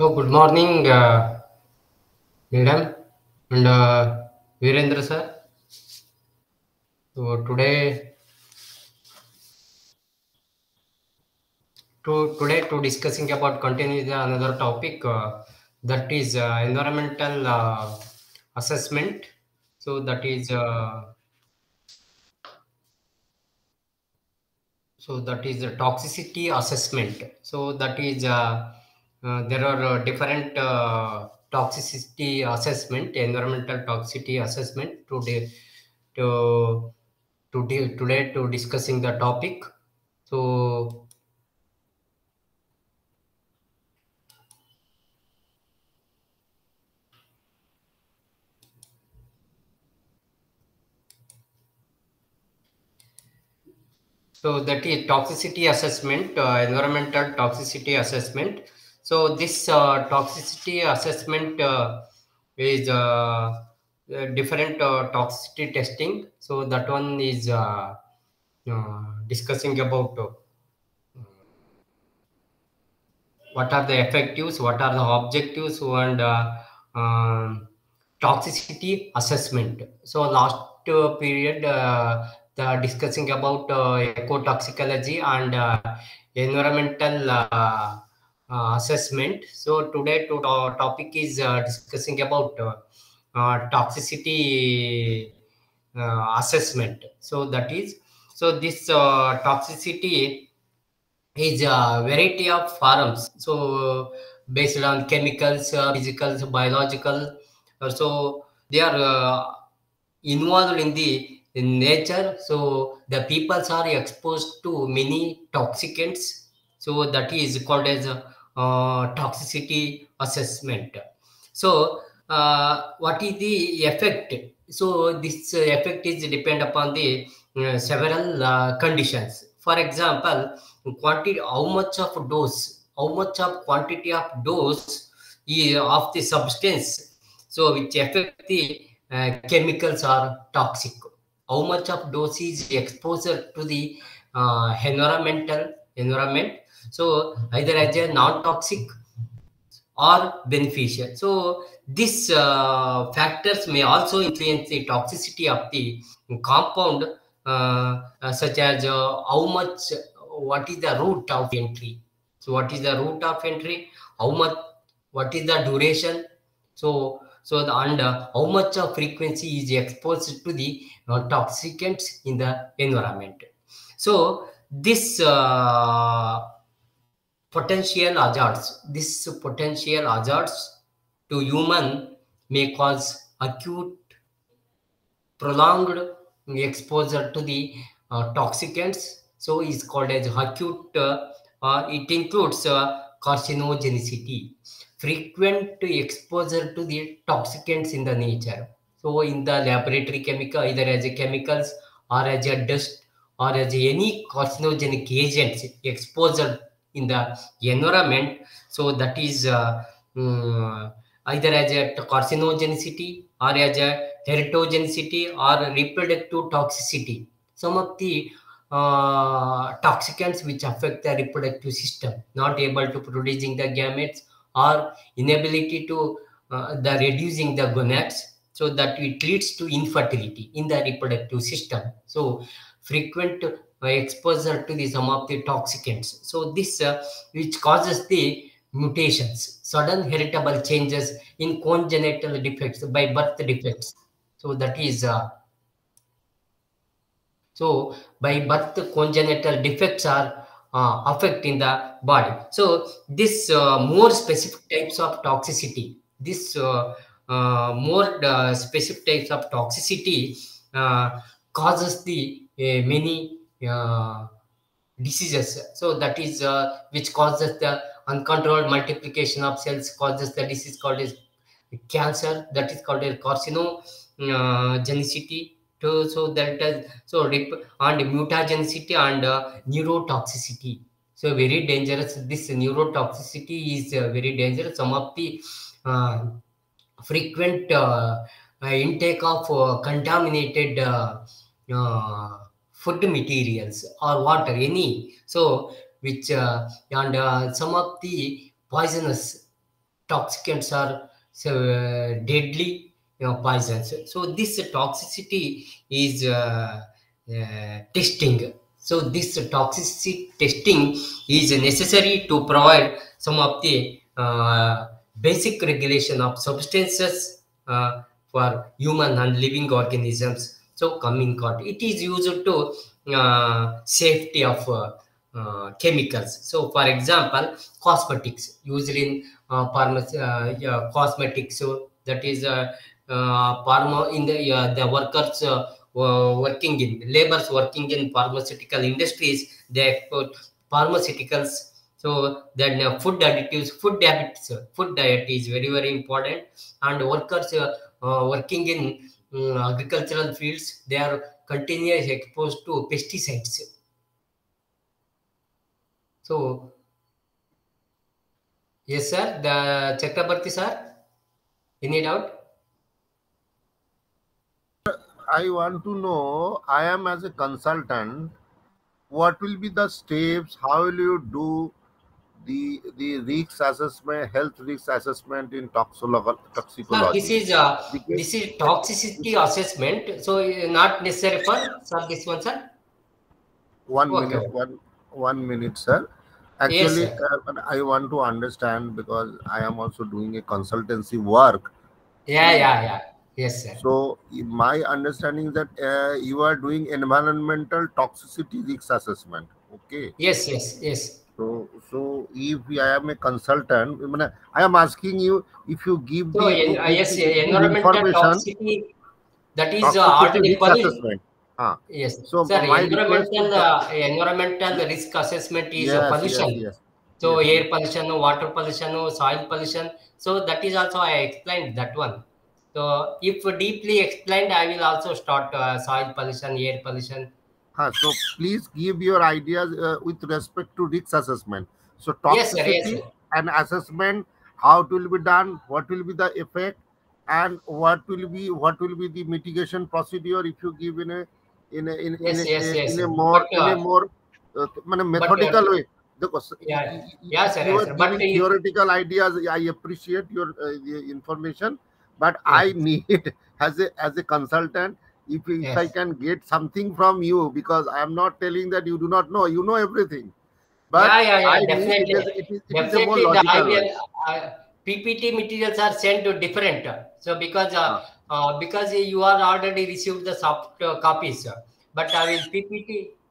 So, good morning, madam and Virendra sir. So, today to discussing about continue the another topic that is environmental assessment. So that is the toxicity assessment. So that is there are different toxicity assessment, environmental toxicity assessment to today to discussing the topic. So that is toxicity assessment, environmental toxicity assessment. So this toxicity assessment is different toxicity testing. So that one is discussing about what are the effectives, what are the objectives, and toxicity assessment. So last period, the discussing about ecotoxicology and environmental assessment. So today topic is discussing about toxicity assessment. So that is this toxicity is a variety of forms. So based on chemicals, physicals, biological. So they are involved in nature. So the peoples are exposed to many toxicants. So that is called as toxicity assessment. So what is the effect? So this effect is depend upon the several conditions. For example, quantity, how much of quantity of dose of the substance, so which affect the chemicals are toxic. How much of dose is exposure to the environment, so either as a non-toxic or beneficial. So these factors may also influence the toxicity of the compound, such as how much, what is the route of entry. So what is the route of entry? How much? What is the duration? How much of frequency is exposed to the toxicants in the environment. So this potential hazards to human may cause acute, prolonged exposure to the toxicants. So is called as acute. It includes carcinogenicity, frequent exposure to the toxicants in the nature. So in the laboratory chemical, either as a chemicals or as a dust or as any carcinogenic agents exposure in the environment. So that is either as a carcinogenicity or as a teratogenicity or reproductive toxicity. Some of the toxicants which affect the reproductive system, not able to producing the gametes or inability to the reducing the gonads, so that it leads to infertility in the reproductive system. So frequent exposure to the some of the toxicants. So this which causes the mutations, sudden heritable changes in congenital defects by birth defects. So that is so by birth congenital defects are affecting the body. So this more specific types of toxicity, this more specific types of toxicity causes the many diseases. So that is which causes the uncontrolled multiplication of cells, causes the disease called as cancer, that is called a carcinogenicity. So that is and mutagenicity and neurotoxicity. So very dangerous. This neurotoxicity is very dangerous. Some of the uh, frequent intake of contaminated food materials or water, any, so which and some of the poisonous, toxicants are deadly poisons. So this toxicity is testing. So this toxicity testing is necessary to provide some of the basic regulation of substances for human and living organisms. So coming court, it is used to safety of chemicals. So for example, cosmetics used in pharmacy, yeah, cosmetics. So that is pharma in the workers working in laborers working in pharmaceutical industries. They export pharmaceuticals. So then food habits, food diet is very important. And workers working in agricultural fields, they are continuously exposed to pesticides. So yes, sir. The Chakrabarti, sir. Any doubt? I want to know, I am as a consultant, what will be the steps? How will you do the risk assessment, health risk assessment in Sir, this toxicology? is Because toxicity assessment. So not necessary for sir this one, sir. one Okay, minute, okay. one minute, sir. Yes, Actually, sir. I want to understand because I am also doing a consultancy work. Yeah, Hmm. yeah, yeah. Yes, sir. So my understanding is that you are doing environmental toxicity risk assessment. Okay. Yes, yes, yes. So if I am a consultant, I mean, I am asking you if you give So yes, give the environmental information, toxicity that is toxicity already risk pollution. assessment. Ah, Yes, so sir. my request is that Environmental risk assessment is yes, yes, pollution. yes, So yes, air yes. pollution, water pollution, soil pollution. So that is also I explained that one. So if deeply explained, I will also start soil pollution, air pollution. So please give your ideas with respect to risk assessment. So Yes, sir. Yes, toxicity sir. and assessment, how it will be done, what will be the effect, and what will be the mitigation procedure if you give Yes, yes, yes, in a sir. more But methodical way. Because yeah, yeah, if sir. you Yes, are sir. giving theoretical ideas, I appreciate your the information, but Yes, I need as a consultant, if I yes. can get something from you, because I am not telling that you do not know, you know everything, but Yeah, yeah, I yeah. need Definitely, it is a more definitely. The logical way. IVL PPT materials are sent to different. So Huh. because you are already received the soft copies, but I will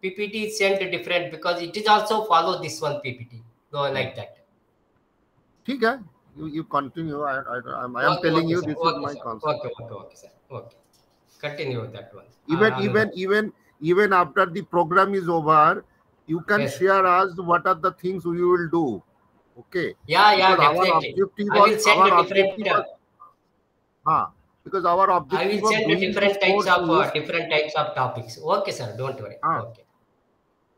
PPT is sent different because it is also follow this one PPT. So Hmm. like that. ठीक है, you continue. I am Okay, telling okay, you sir. this is Okay, my sir. concept. Okay, okay, okay, sir. Okay. Continue with that one. even Another. even even even after the program is over, you can Yes. share us what are the things we will do. Okay, Yeah, yeah, because definitely. I will send a different. huh, because our I will objective of send doing this course is different types of topics. Okay, sir. Don't worry. huh, Okay.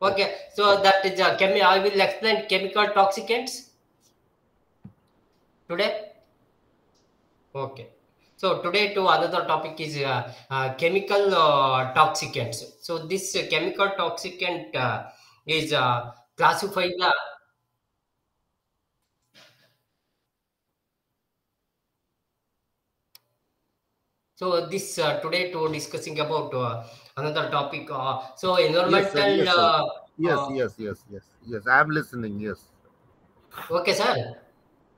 okay. Okay. So that is I will explain chemical toxicants today. Okay. So today to another topic is chemical toxicants. So this chemical toxicant is classified. So this today to discussing about another topic. So Yes, sir. environmental. Yes, sir. Yes, Uh, yes, yes, yes, yes. I am listening. Yes. okay, sir.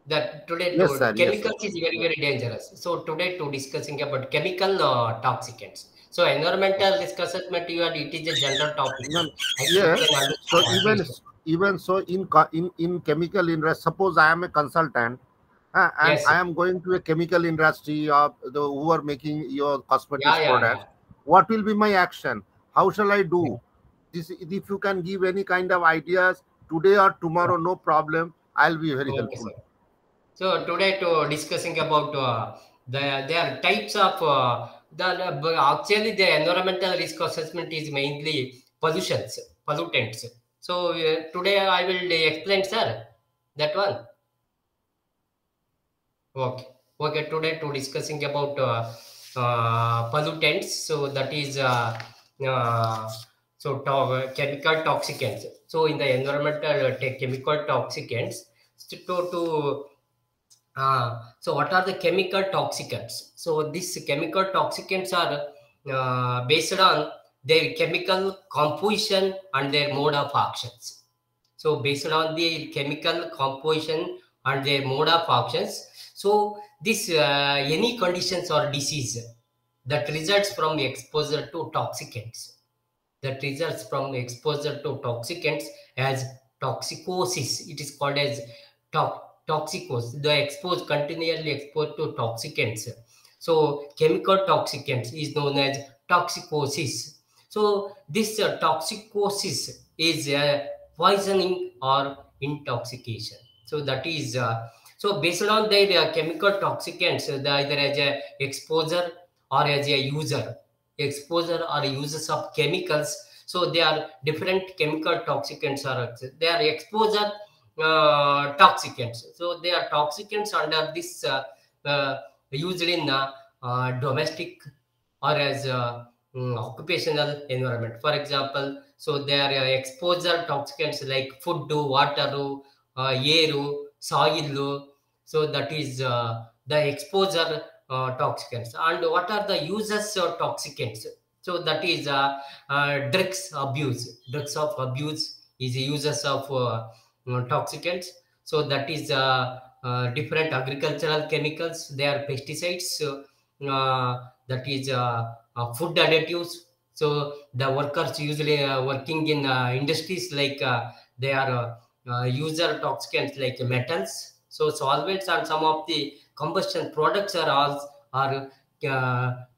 That today Yes, to sir. Yes, sir. chemicals is very dangerous. So today to discussing about chemical toxicants. So environmental risk assessment, it is a general topic. No, You yeah. can So understand at even least. even so in chemical industry, suppose I am a consultant, and Yes. I am going to a chemical industry of the who are making your Yeah, cosmetics yeah, yeah. products. What will be my action? How shall I Yeah. do this? If you can give any kind of ideas today or tomorrow, no problem. I'll be very Okay, helpful. sir. So today to discussing about there are types of actually the environmental risk assessment is mainly pollutions, pollutants. So today I will explain, sir, that one. Okay. Okay. Today to discussing about pollutants. So that is uh, chemical toxicants. So in the environmental chemical toxicants, to So what are the chemical toxicants? So these chemical toxicants are based on their chemical composition and their mode of actions. So based on the chemical composition and their mode of actions, so this any conditions or disease that results from exposure to toxicants, that results from exposure to toxicants as toxicosis. It is called as toxicos. The exposed, continually exposed to toxicants. So chemical toxicants is known as toxicosis. So this toxicosis is poisoning or intoxication. So that is so based on their chemical toxicants, either as a exposure or as a user, exposure or uses of chemicals. So they are different chemical toxicants, or they are exposure toxicants. So they are toxicants under this used in domestic or as occupational environment. For example, so they are exposure toxicants like food, water, air, soil. So that is the exposure toxicants. And what are the uses of toxicants? So that is drugs abuse. Drugs of abuse is uses of toxicants. So that is different agricultural chemicals. They are pesticides. That is food additives. So the workers usually working in industries like they are user toxicants like metals. So solvents and some of the combustion products are all are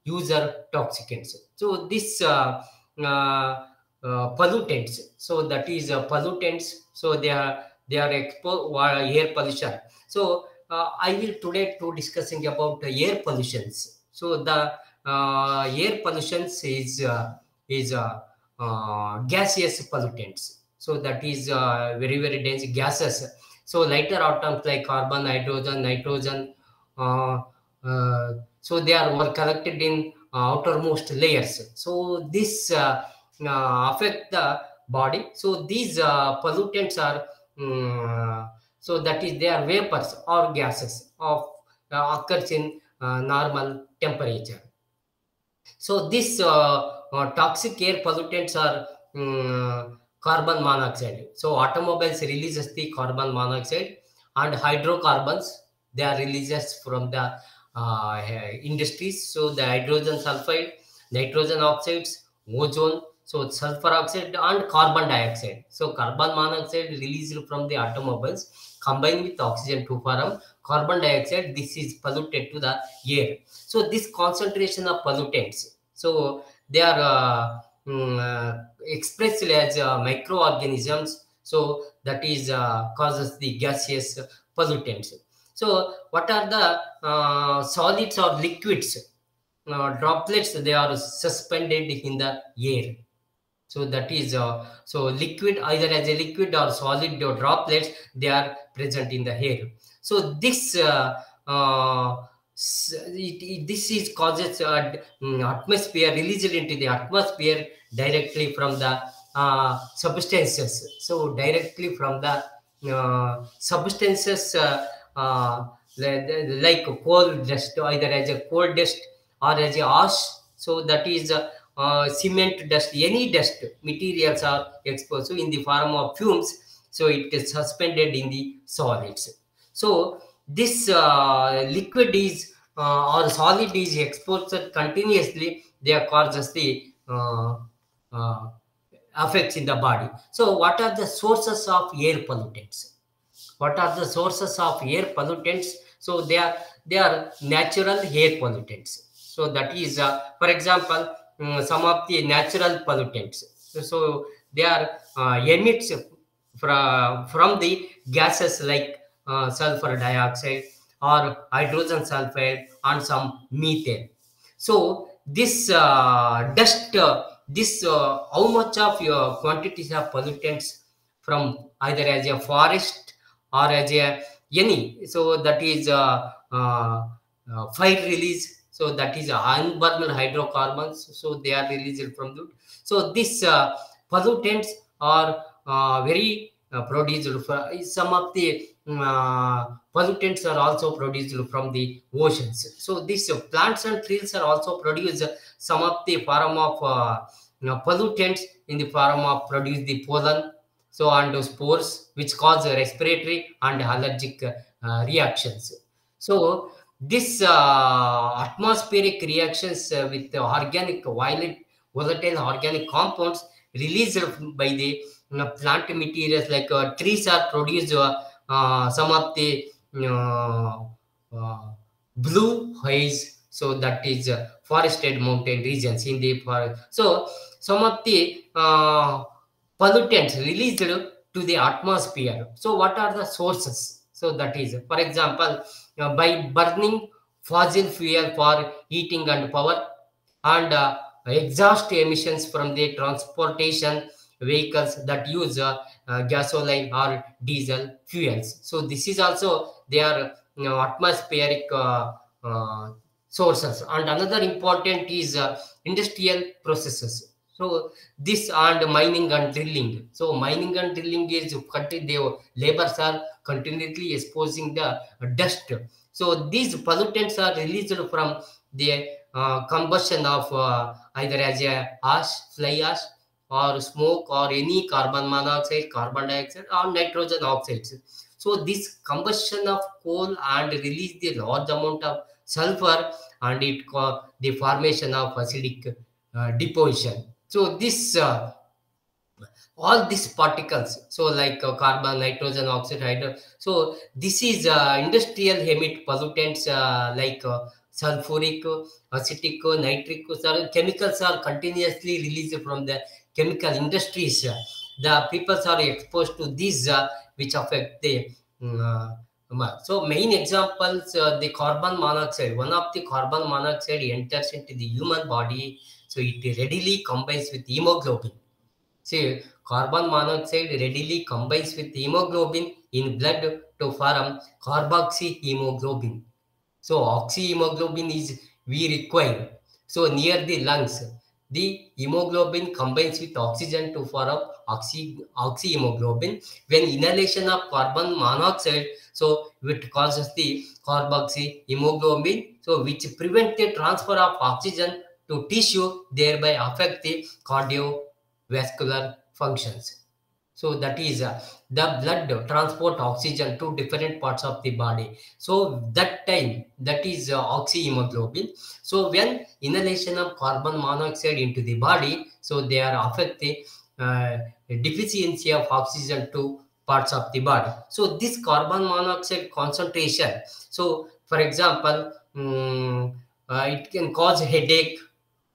user toxicants. So this pollutants. So that is pollutants. So they are air pollution. So I will today to discussing about air pollutions. So the air pollutions is gaseous pollutants. So that is very dense gases. So lighter atoms like carbon, hydrogen, nitrogen. Uh, so they are were collected in outermost layers. So this affect the body. So these pollutants are so that is they are vapors or gases of occurs in normal temperature. So these toxic air pollutants are carbon monoxide. So automobiles releases the carbon monoxide, and hydrocarbons they are releases from the industries. So the hydrogen sulfide, nitrogen oxides, ozone, so sulfur oxide and carbon dioxide. So carbon monoxide released from the automobiles combined with oxygen to form carbon dioxide. This is polluted to the air. So this concentration of pollutants, so they are expressed as microorganisms. So that is causes the gaseous pollutants. So what are the solids or liquids? Droplets, they are suspended in the air. So that is so liquid, either as a liquid or solid or droplets, they are present in the air. So this this is causes atmosphere, released into the atmosphere directly from the substances. So directly from the substances like coal dust, either as a coal dust or as a ash. So that is cement dust, any dust materials are exposed, so in the form of fumes. So it is suspended in the solids. So this liquid is or solid is exposed continuously, they are causes the uh, effects in the body. So what are the sources of air pollutants? What are the sources of air pollutants? So they are natural air pollutants. So that is for example, some of the natural pollutants. So they are emits from the gases like sulfur dioxide or hydrogen sulfide and some methane. So this dust, this how much of your quantities of pollutants from either as a forest or as a any. So that is fire release. So that is unburned hydrocarbons. So they are released from the. So these pollutants are very produced from some of the pollutants are also produced from the oceans. So these plants and trees are also produce some of the form of pollutants in the form of produce the pollen, so and spores which cause respiratory and allergic reactions. So this atmospheric reactions with the organic volatile organic compounds released by the plant materials like trees are produced some of the uh, uh, blue haze, so that is forested mountain regions in the forest. So some of the pollutants released to the atmosphere. So what are the sources? So that is, for example, by burning fossil fuel for heating and power, and exhaust emissions from the transportation vehicles that use gasoline or diesel fuels. So this is also their atmospheric uh, sources. And another important is industrial processes. So this and mining and drilling. So mining and drilling is the labors are continuously exposing the dust. So these pollutants are released from the combustion of either as a ash, fly ash, or smoke, or any carbon monoxide, carbon dioxide, or nitrogen oxides. So this combustion of coal and release the large amount of sulfur, and it cause the formation of acidic deposition. So this all these particles, so like carbon, nitrogen oxide, hydro, so this is industrial emit pollutants like sulfuric, acetic, nitric, so chemicals are continuously released from the chemical industries. The people are exposed to these which affect the mm, so main examples, the carbon monoxide. One of the carbon monoxide enters into the human body, so it readily combines with hemoglobin. See, carbon monoxide readily combines with hemoglobin in blood to form carboxyhemoglobin. So oxyhemoglobin is we require. So near the lungs, the hemoglobin combines with oxygen to form oxyhemoglobin. When inhalation of carbon monoxide, so it causes the carboxyhemoglobin, so which prevent the transfer of oxygen to tissue, thereby affect the cardiovascular functions. So that is the blood transport oxygen to different parts of the body. So that time, that is oxyhemoglobin. So when inhalation of carbon monoxide into the body, so they are affect the uh, deficiency of oxygen to parts of the body. So this carbon monoxide concentration, so for example, it can cause headache,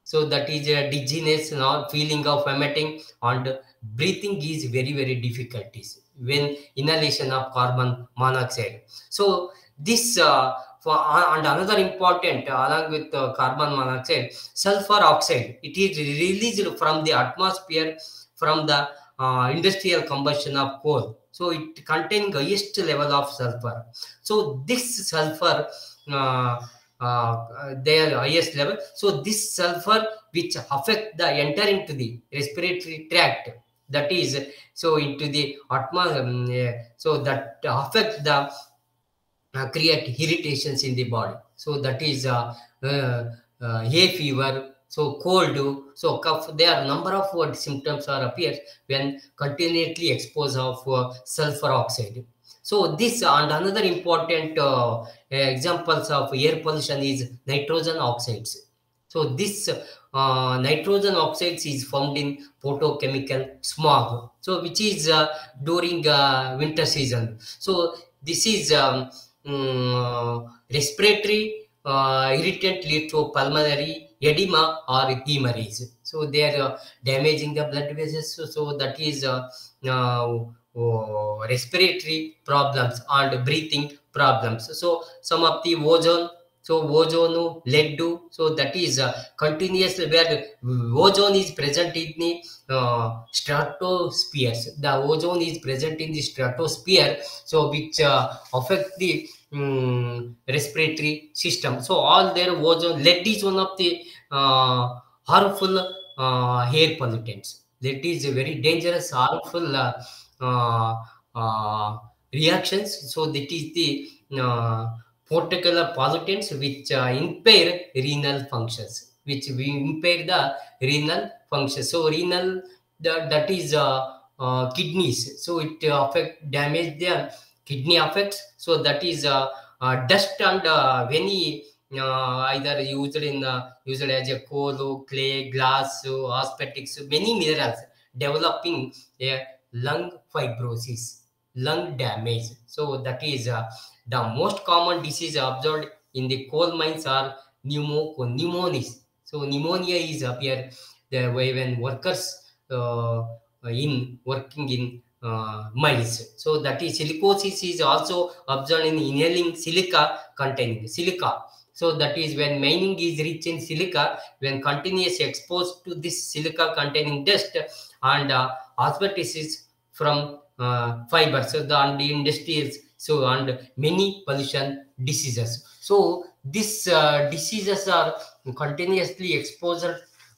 so that is a dizziness, now feeling of vomiting, and breathing is very very difficulties when inhalation of carbon monoxide. So this and another important along with carbon monoxide, sulfur oxide, it is released from the atmosphere from the industrial combustion of coal. So it contains highest level of sulfur. So this sulfur uh, their highest level. So this sulfur which affect the enter into the respiratory tract, that is, so into the atmosphere, so that affect the create irritations in the body. So that is hay fever, so cold, so cough. There are number of what symptoms are appears when continually exposed of sulfur oxide. So this and another important examples of air pollution is nitrogen oxides. So this nitrogen oxides is found in photochemical smog. So which is during winter season. So this is respiratory irritant lead to pulmonary edema or hemorrhage. So they are damaging the blood vessels. So that is respiratory problems and breathing problems. So some of the ozone, so ozone, lead, so that is continuously where ozone is present in the stratospheres. The ozone is present in the stratosphere, so which affect the respiratory system. So all their ozone, lead is one of the harmful air pollutants. Lead is a very dangerous, harmful uh, uh, reactions. So that is the particular pollutants which impair renal functions, which we impair the renal functions. So renal, that is kidneys. So it affect damage the kidney affects. So that is dust and any either used as a coal, clay, glass, aspectics, many minerals developing a lung fibrosis, lung damage. So that is the most common disease observed in the coal mines are pneumonias. So pneumonia is appear the way when workers in working in mines. So that is silicosis is also observed in inhaling silica containing silica. So that is when mining is rich in silica, when continuously exposed to this silica containing dust and asbestos from fibers, so the and the industries, so and many pollution diseases. So these diseases are continuously exposed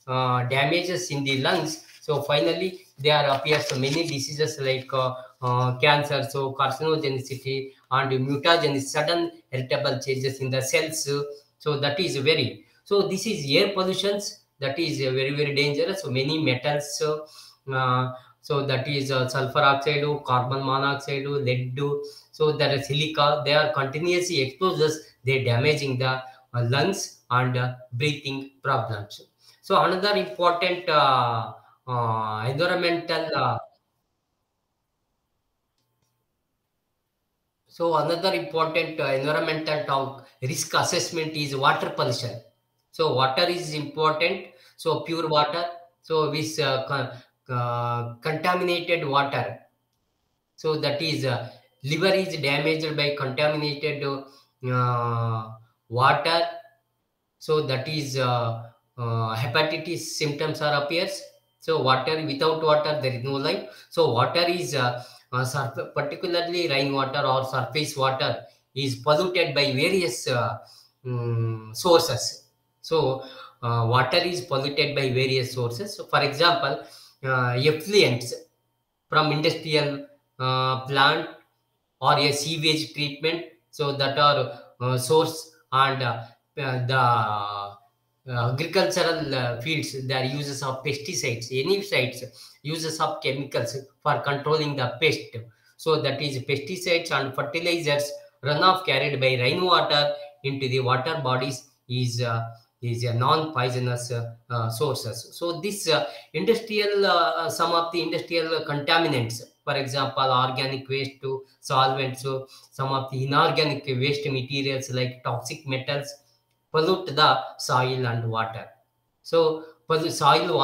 damages in the lungs. So finally there appears many diseases like cancer, so carcinogenicity and mutagenicity, sudden heritable changes in the cells. So that is very, so this is air pollutions, that is very dangerous. So many metals, so that is sulfur oxide, carbon monoxide, lead, so there is silica, they are continuously exposed, they damaging the lungs and breathing problems. So another important environmental so another important environmental talk risk assessment is water pollution. So water is important. So pure water. So with contaminated water. So that is liver is damaged by contaminated water. So that is hepatitis symptoms are appears. So water, without water there is no life. So water is particularly rainwater or surface water is polluted by various sources. So water is polluted by various sources. So for example, effluents from industrial plant or a sewage treatment, so that are source and the agricultural fields, their uses of pesticides, any sites, uses of chemicals for controlling the pest. So that is pesticides and fertilizers runoff carried by rainwater into the water bodies is a non-poisonous sources. So this industrial some of the industrial contaminants, for example organic waste to solvents, so some of the inorganic waste materials like toxic metals pollute the soil and water. So soil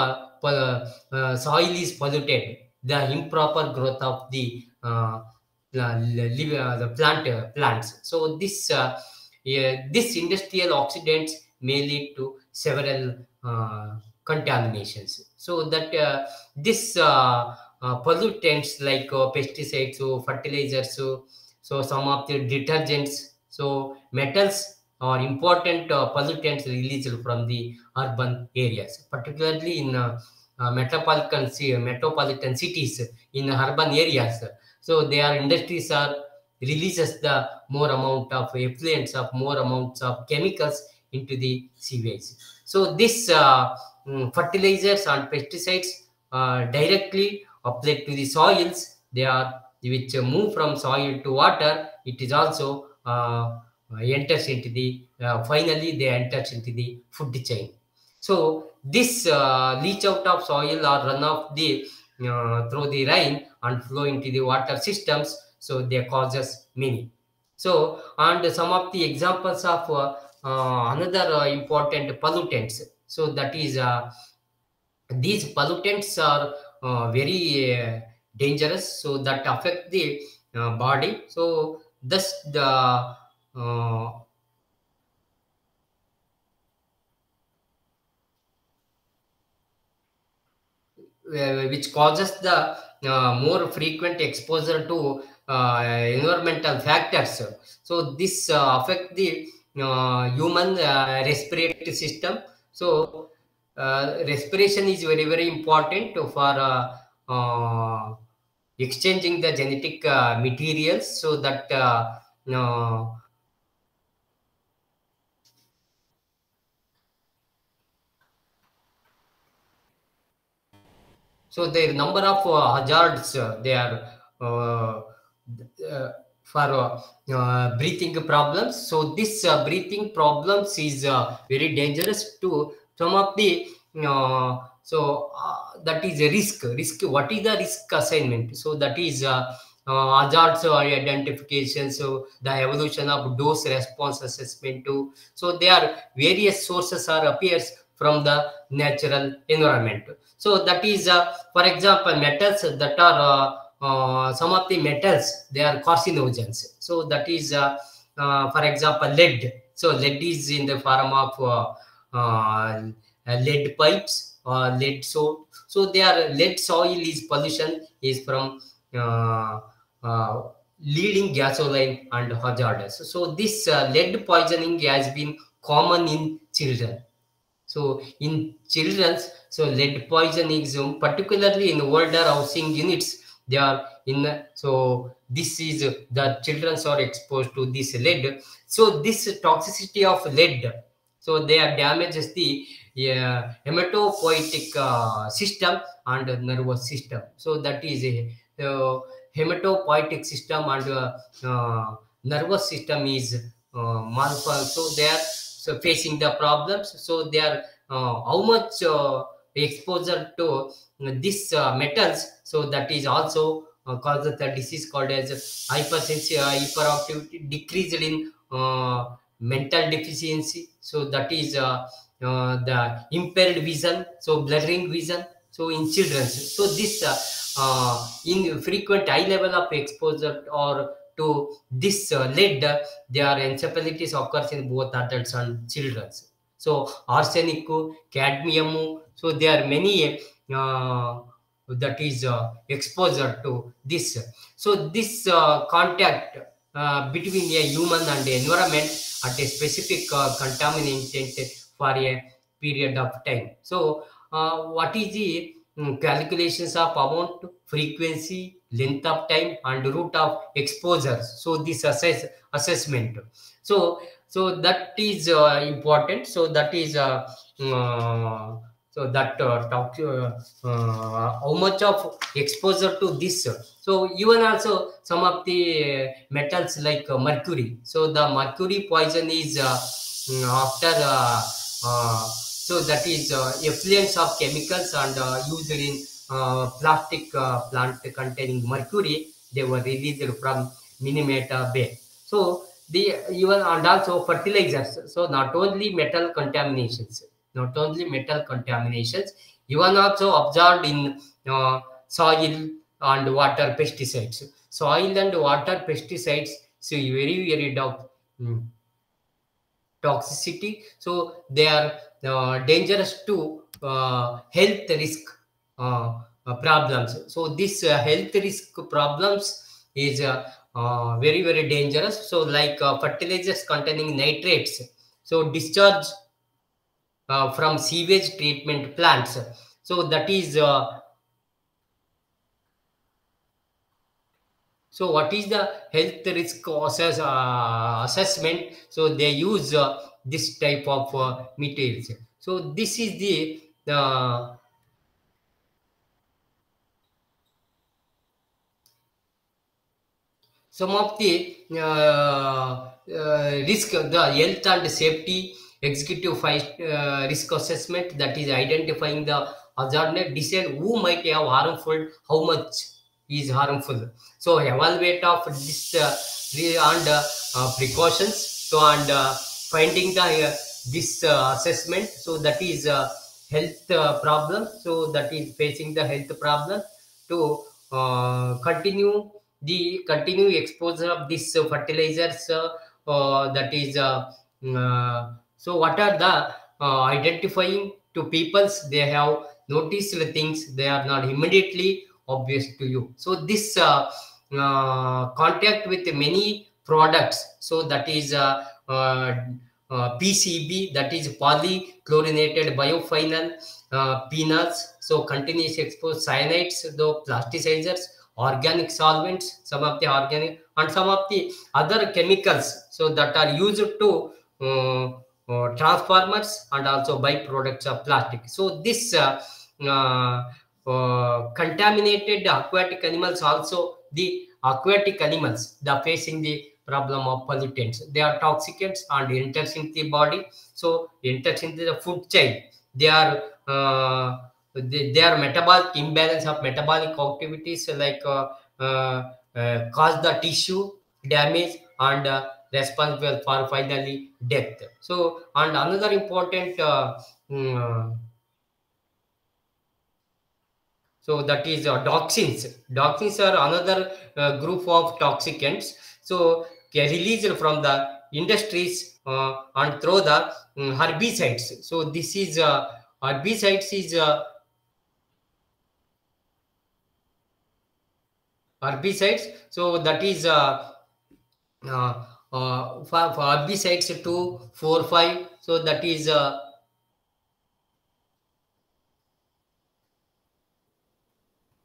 is polluted, the improper growth of the the plants. So this industrial oxidants may lead to several contaminations. So that this pollutants like pesticides, so fertilizers, so some of the detergents, so metals are important pollutants released from the urban areas, particularly in metropolitan cities, in urban areas. So their industries are releases the more amount of effluents, of more amounts of chemicals into the sewage. So this fertilizers and pesticides directly applied to the soils, they are which move from soil to water. It is also enters into the finally they enters into the food chain. So this leach out of soil or run off the through the rain and flow into the water systems. So they causes many. So and some of the examples of another important pollutants. So that is these pollutants are very dangerous. So that affect the body. So thus the which causes the more frequent exposure to environmental factors. So this affect the human respiratory system. So respiration is very important for exchanging the genetic materials, so that uh, so the number of hazards they are uh, uh, for breathing problems. So this breathing problems is very dangerous to some of the that is a risk. What is the risk assignment? So that is hazards identification, so the evolution of dose response assessment too. So there are various sources are appears from the natural environment. So that is for example, metals that are some of the metals, they are carcinogens. So that is for example, lead. So lead is in the form of lead pipes or lead soil. So their lead soil is pollution is from uh, uh, leading gasoline and hazardous. So this lead poisoning has been common in children. So in children's, so lead poisoning, particularly in older housing units, they are in. So this is the children are exposed to this lead. So this toxicity of lead, so they are damages the hematopoietic system and nervous system. So that is a hematopoietic system and nervous system is malfunction. So they are so facing the problems. So they are how much exposure to these metals, so that is also causes the disease called as hyperactivity, decreased in mental deficiency. So that is the impaired vision, so blurring vision, so in children. So this in frequent high level of exposure or to this lead, there are encephalitis occurs in both adults and children. So arsenic, cadmium, so there are many that is exposure to this. So this contact between a human and the environment at a specific contaminated for a period of time. So what is the calculations of amount, frequency, length of time and route of exposure? So this assessment. So that is important. So that is so that talk how much of exposure to this. So even also some of the metals like mercury. So the mercury poison is after so that is effluents of chemicals and used in plastic plant containing mercury, they were released from Minamata Bay. So the even and also fertilizers. So not only metal contaminations, not only metal contaminations, even also observed in soil and water pesticides. Soil and water pesticides, so very toxicity. So they are dangerous to health risk problems. So this health risk problems is very dangerous. So like fertilizers containing nitrates, so discharge from sewage treatment plants. So that is so what is the health risk assessment? So they use this type of materials. So this is the some of the risk, the health and safety executive risk assessment, that is identifying the hazard, decide who might have harmful, how much is harmful. So evaluate of this and precautions. So and finding the this assessment. So that is health problem. So that is facing the health problem to continue exposure of these fertilizers. That is so what are the identifying to peoples, they have noticed things, they are not immediately obvious to you. So this contact with many products, so that is PCB, that is polychlorinated biophenol, phenols, so continuous exposed cyanides, the plasticizers, organic solvents, some of the organic and some of the other chemicals, so that are used to transformers and also byproducts of plastic. So this contaminated aquatic animals, also the aquatic animals, they are facing the problem of pollutants. They are toxicants and enters into the body, so enters into the food chain. They are they are metabolic imbalance of metabolic activities, like cause the tissue damage and responsible for finally death. So and another important mm, so that is toxins. Toxins are another group of toxicants. So released from the industries and through the herbicides. So this is herbicides is herbicides. So that is for herbicides 2, 4, 5. So that is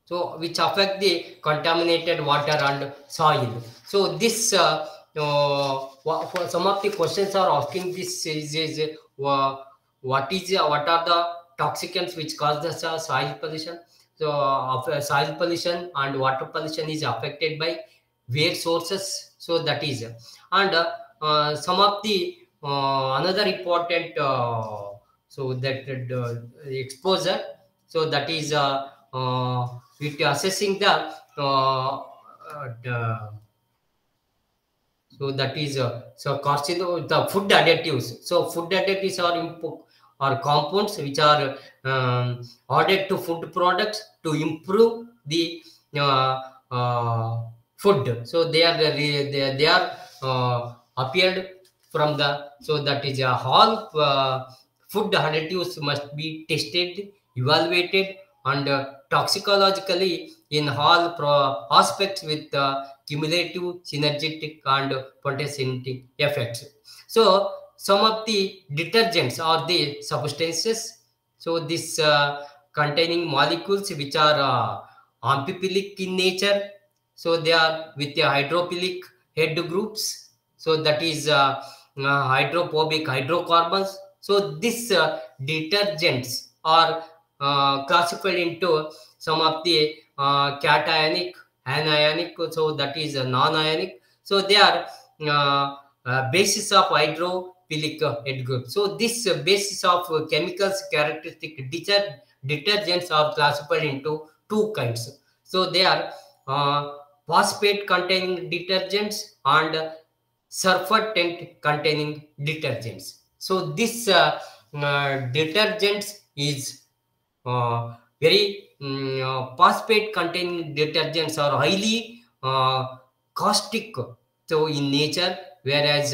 so which affect the contaminated water and soil. So this for some of the questions are asking this is what are the toxicants which cause the soil pollution. So soil pollution and water pollution is affected by where sources. So that is and some of the another important so that exposure. So that is with assessing the so that is so carcino the food additives. So food additives are are compounds which are added to food products to improve the uh, uh, food. So they are appeared from the. So that is all food additives must be tested, evaluated, and toxicologically in all aspects with cumulative, synergetic, and potentiating effects. So some of the detergents are the substances. So this containing molecules which are amphiphilic in nature. So they are with the hydrophilic head groups. So that is hydrophobic hydrocarbons. So these detergents are classified into some of the cationic, anionic, so that is non-ionic. So they are basis of hydrophilic head group. So this basis of chemicals characteristic detergents are classified into two kinds. So they are uh, phosphate containing detergents and surfactant containing detergents. So this detergents is very phosphate containing detergents are highly caustic so in nature, whereas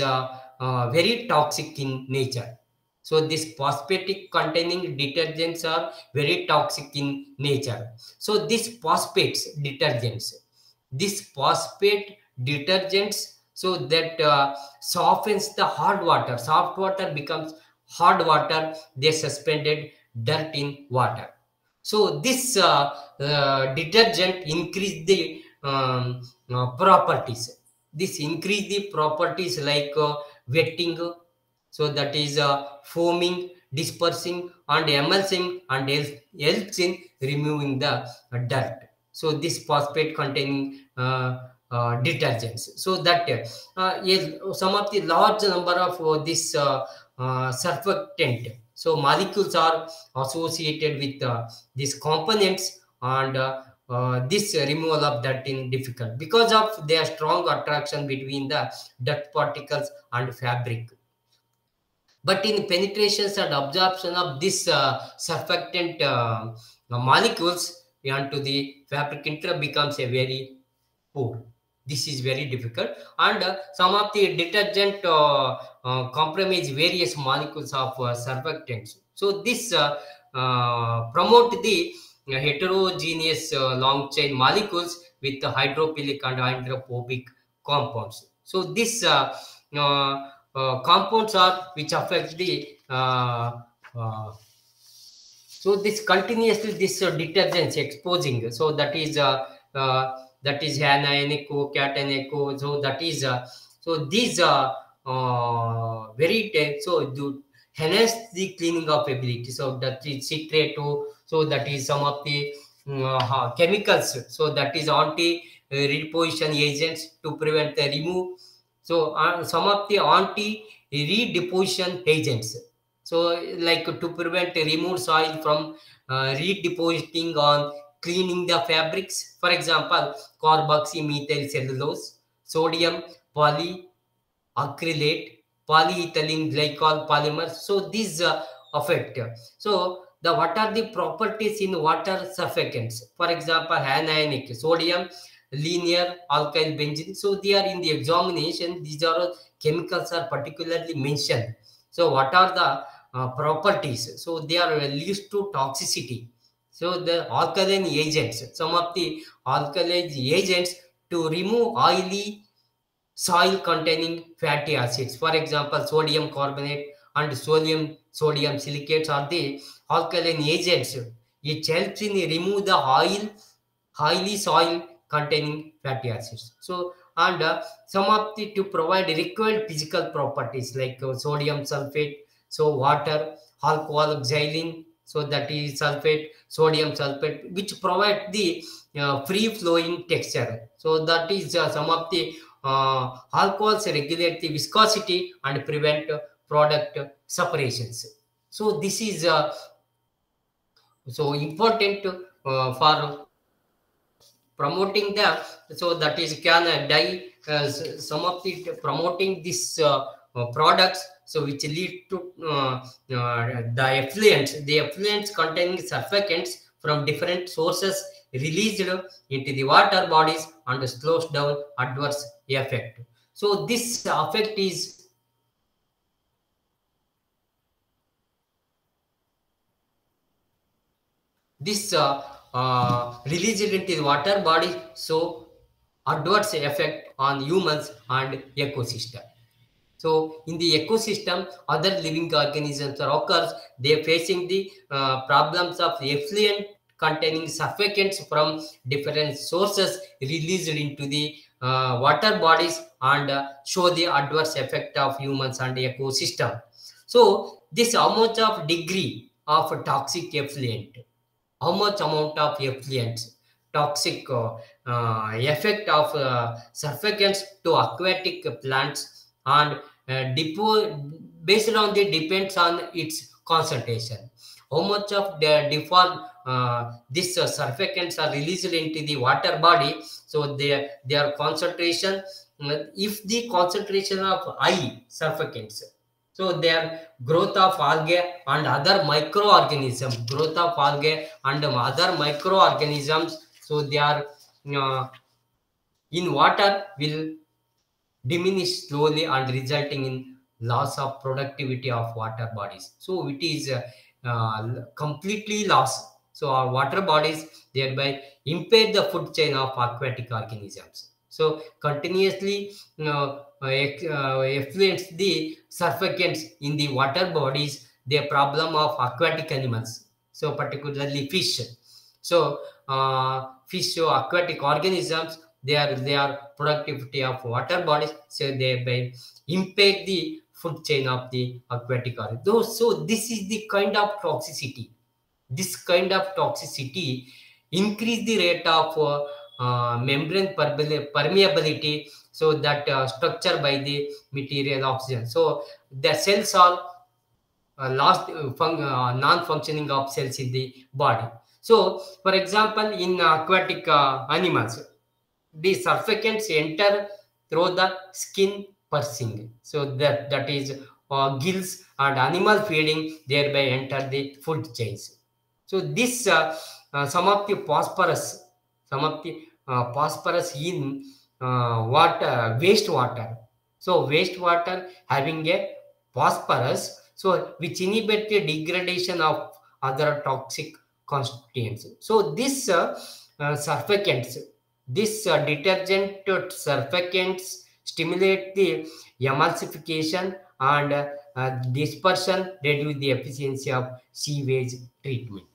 very toxic in nature. So this phosphatic containing detergents are very toxic in nature. So this phosphates detergents, this phosphate detergents, so that softens the hard water. Soft water becomes hard water. They suspended dirt in water. So this detergent increase the properties. This increase the properties like wetting, so that is foaming, dispersing, and emulsing, and helps in removing the dirt. So this phosphate containing detergents. So that yes, some of the large number of this surfactant. So molecules are associated with these components, and this removal of dirt in difficult because of their strong attraction between the dirt particles and fabric. But in penetrations and absorption of this surfactant molecules onto the fabric inter becomes a very poor. This is very difficult, and some of the detergent compromise various molecules of surfactants. So this promote the heterogeneous long chain molecules with the hydrophilic and hydrophobic compounds. So this compounds are which affect the so this continuously this detergents exposing. So that is that is anionic, cationic. So that is so these so do enhance the cleaning of ability. So that is citrate. So that is some of the chemicals. So that is anti reposition agents to prevent the remove. So some of the anti redeposition agents. So like to prevent remove soil from redepositing on cleaning the fabrics. For example, carboxymethyl cellulose, sodium polyacrylate, polyethylene glycol polymers. So these affect. So the what are the properties in water surfactants? For example, anionic, sodium, linear alkyl benzene. So they are in the examination. These are chemicals are particularly mentioned. So what are the properties? So they are leads to toxicity. So the alkaline agents, some of the alkaline agents to remove oily soil containing fatty acids. For example, sodium carbonate and sodium silicates are the alkaline agents. It helps in remove the highly soil containing fatty acids. So and some of the to provide required physical properties like sodium sulfate, so water, alcohol, xylene, so that is sulfate, sodium sulfate, which provide the free flowing texture. So that is some of the alcohols regulate the viscosity and prevent product separations. So this is so important for promoting the. So that is can die some of the promoting this products, so which lead to the effluents containing surfactants from different sources released into the water bodies and slows down adverse effect. So this effect is this released into the water body, so adverse effect on humans and ecosystem. So in the ecosystem, other living organisms are occurs, they are facing the problems of effluent containing surfactants from different sources released into the water bodies and show the adverse effect of humans and ecosystem. So this amount of degree of toxic effluent, how much amount of effluents, toxic effect of surfactants to aquatic plants and based on the depends on its concentration. How much of the default this surfactants are released into the water body, so their concentration, if the concentration of high surfactants, so their growth of algae and other microorganisms, growth of algae and other microorganisms, so they are uh, in water will diminish slowly and resulting in loss of productivity of water bodies. So it is completely lost. So our water bodies thereby impair the food chain of aquatic organisms. So continuously influence the surfactants in the water bodies, the problem of aquatic animals. So particularly fish. So fish, so aquatic organisms, they are productivity of water bodies, so thereby impact the food chain of the aquatic organisms. So this is the kind of toxicity. This kind of toxicity increase the rate of membrane permeability, so that structure by the material oxygen. So the cells are lost non-functioning of cells in the body. So for example, in aquatic animals, the surfactants enter through the skin pursing, so that is gills and animal feeding thereby enter the food chains. So this some of the phosphorus, some of the phosphorus in water, wastewater. So wastewater having a phosphorus, so which inhibit the degradation of other toxic constituents. So this surfactants, this detergent surfactants stimulate the emulsification and dispersion, reduce the efficiency of sewage treatment.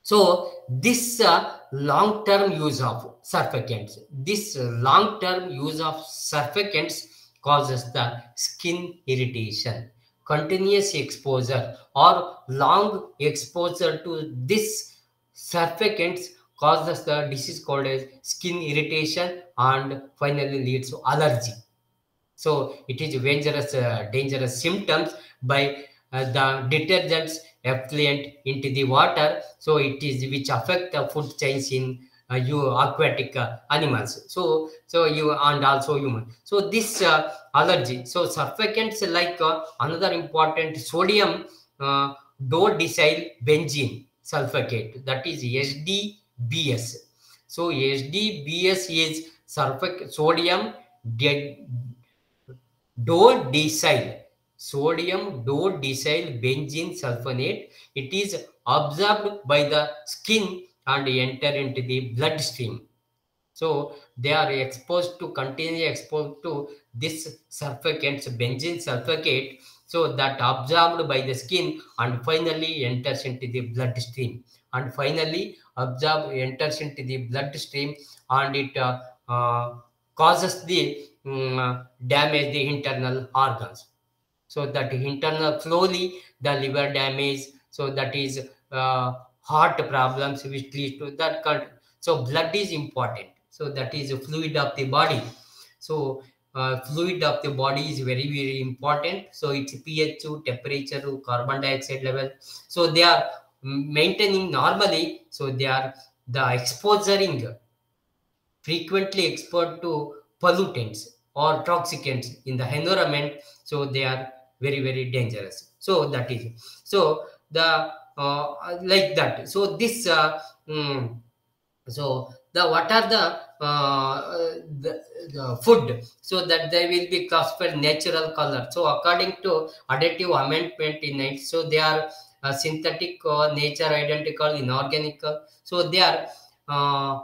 So this long-term use of surfactants, causes the skin irritation. Continuous exposure or long exposure to this surfactants causes the disease called as skin irritation and finally leads to allergy. So it is dangerous symptoms by the detergents effluent into the water. So it is which affect the food chains in you aquatic animals. So you and also human. So this allergy. So surfactants like another important sodium uh, dodecyl benzene sulfate, that is SDBS. So SDBS is sodium dodecyl dodecyl benzene sulfonate. It is absorbed by the skin and enter into the bloodstream. So they are continually exposed to this surfactants, benzene sulfate, so that absorbed by the skin and finally enters into the bloodstream, and it causes the damage the internal organs. So that internal slowly the liver damage, so that is heart problems which lead to that so blood is important, so that is a fluid of the body. So fluid of the body is very very important. So it's pH, temperature, carbon dioxide level, so they are maintaining normally. So they are the exposing frequently exposed to pollutants or toxicants in the environment, so they are very very dangerous. So that is, so the like that. So this so the what are the food, so that they will be classified natural color. So according to additive amendment in it, so they are synthetic, nature identical, inorganic. So they are uh,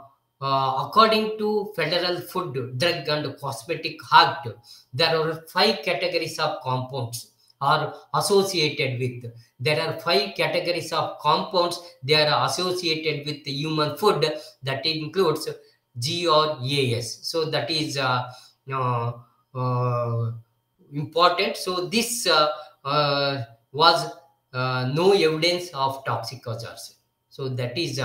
according to Federal Food, Drug and Cosmetic Act, there are 5 categories of compounds are associated with. There are 5 categories of compounds they are associated with the human food, that includes GRAS. So that is uh, uh, important. So this was no evidence of toxic hazards. So that is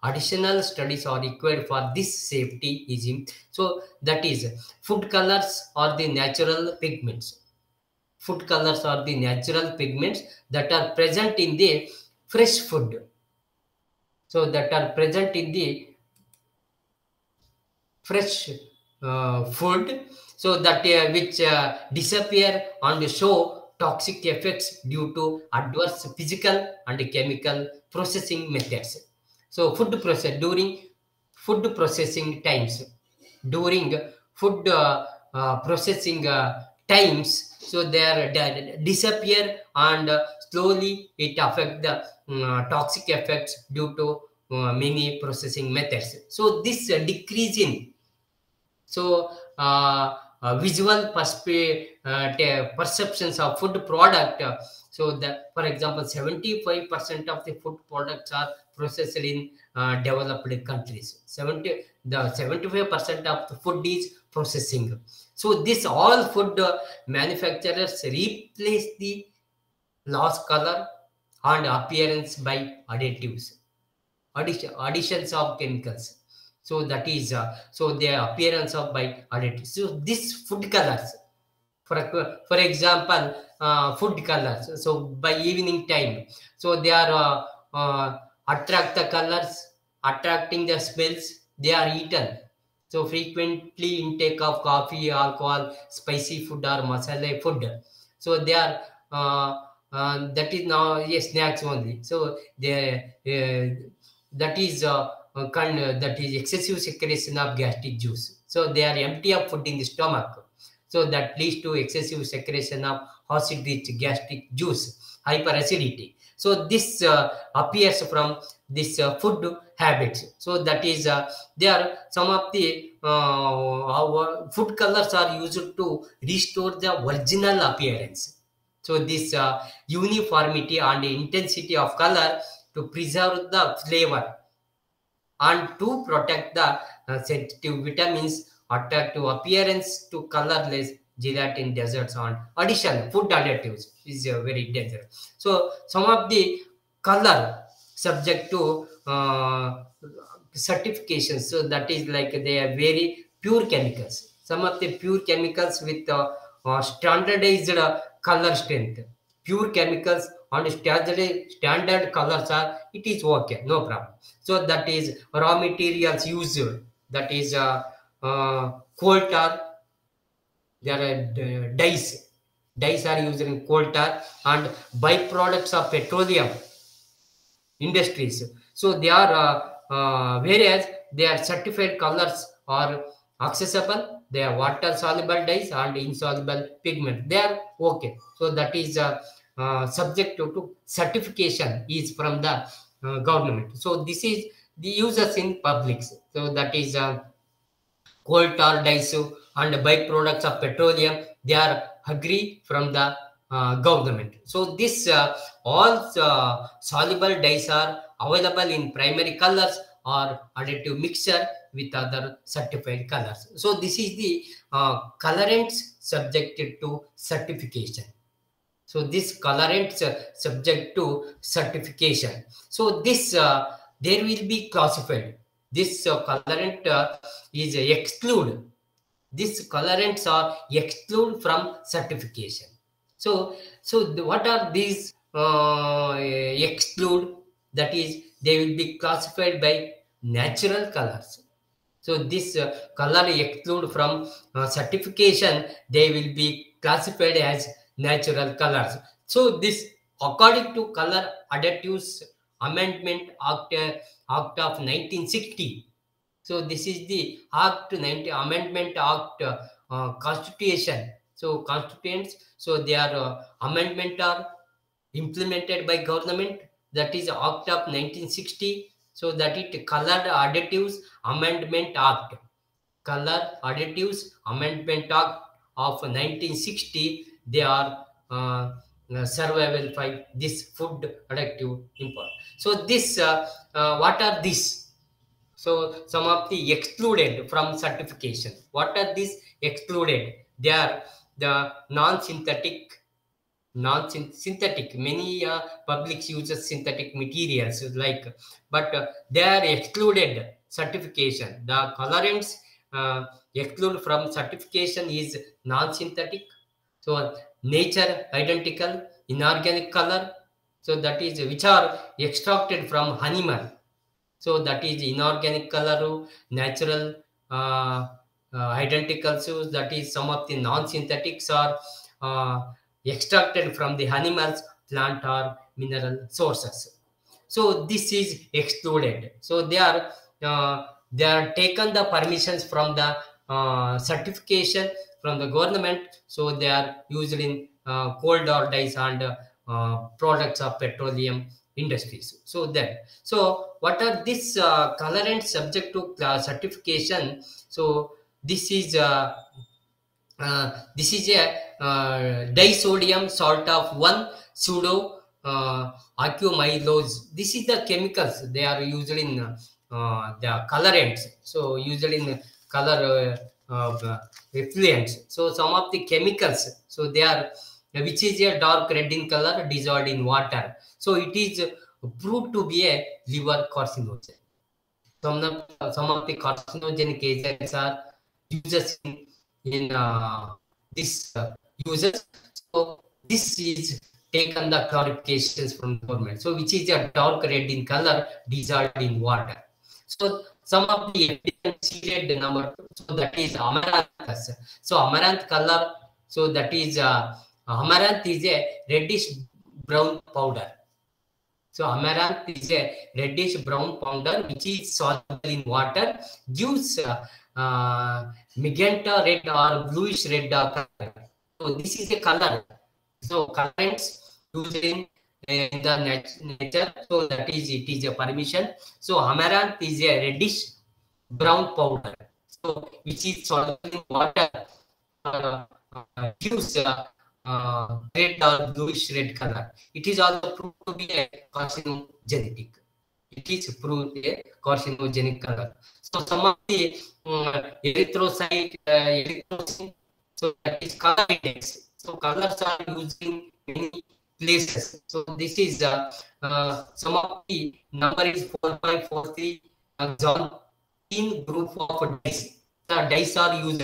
additional studies are required for this safety is in. So that is food colors are the natural pigments. Food colors are the natural pigments that are present in the fresh food. So that are present in the fresh food, so that which disappear and show toxic effects due to adverse physical and chemical processing methods. So during food processing times, during food processing times, so they are disappear and slowly it affect the toxic effects due to many processing methods. So this decrease in, so visual perceptions of food product. So that, for example, 75% of the food products are processed in developed countries. 75% of the food is processing. So this all food manufacturers replace the lost color and appearance by additives, additions of chemicals. So that is so the appearance of by additives. So this food colors, for example, food colors, so by evening time, so they are attract the colors, attracting the smells, they are eaten. So frequently intake of coffee, alcohol, spicy food or masala food, so they are that is now, yes, snacks only. So they that is that is excessive secretion of gastric juice. So they are empty of food in the stomach, so that leads to excessive secretion of acid rich gastric juice, hyperacidity. So this appears from this food habits. So that is they are some of the our food colors are used to restore the original appearance. So this uniformity and intensity of color to preserve the flavor and to protect the sensitive vitamins, attractive appearance to colorless gelatin desserts on addition food additives is very dangerous. So some of the color subject to certifications, so that is like they are very pure chemicals. Some of the pure chemicals with standardized color strength, pure chemicals and standard colors are, it is okay, no problem. So that is raw materials used, that is coal tar, there are dyes are used in coal tar and byproducts of petroleum industries. So they are whereas their certified colors are accessible, they are water soluble dyes and insoluble pigment, they are okay. So that is subject to certification is from the government. So this is the users in publics. So that is coal tar dyes and byproducts of petroleum, they are agree from the government. So this all soluble dyes are available in primary colors or additive mixture with other certified colors. So this is the colorants subjected to certification. So this colorants subject to certification. So this there will be classified, this colorant is exclude, these colorants are exclude from certification. What are these exclude, that is they will be classified by natural colors. So this color exclude from certification, they will be classified as natural colors. So this according to Color Additives Amendment Act of 1960. So this is the Act 90 Amendment Act Constitution. So constituents, so their amendment are implemented by government, that is Act of 1960. So that it Color Additives Amendment Act, Color Additives Amendment Act of 1960, they are survival by this food additive import. So this what are these? So some of the excluded from certification. What are these excluded? They are the non-synthetic, non-synthetic. Many publics uses synthetic materials like, but they are excluded certification. The colorants exclude from certification is non-synthetic. So nature identical, inorganic color. So that is which are extracted from animal. So that is inorganic color, natural identical. So that is some of the non-synthetics are extracted from the animals, plant or mineral sources. So this is excluded. So they are taken the permissions from the certification from the government. So they are used in coal tar dyes and products of petroleum industries. So then, so what are this colorants subject to certification? So this is this is a disodium salt of 1 pseudo acumylose. This is the chemicals they are used in the colorants. So used in color effluents. So some of the chemicals, so they are which is a dark red in color, dissolved in water. So it is proved to be a liver carcinogen. Some of the carcinogenic agents are uses in this uses. So this is taken the clarifications from the government. So which is a dark red in color, dissolved in water. So some of the seeded number, so that is amaranthus. So amaranth color, so that is amaranth is a reddish brown powder. So amaranth is a reddish brown powder which is soluble in water, gives magenta red or bluish red color. So this is a color. So colorants used in the nature. So that is, it is a permission. So amaranth is a reddish brown powder. So which is soluble in water, gives red or bluish red color. It is also proved to be a carcinogenic. It is proved a carcinogenic color. So some of the erythrocyte, erythrocyte, so that is color index. So colors are used in many places. So this is some of the number is 4.43 zone in group of dyes. The dyes are used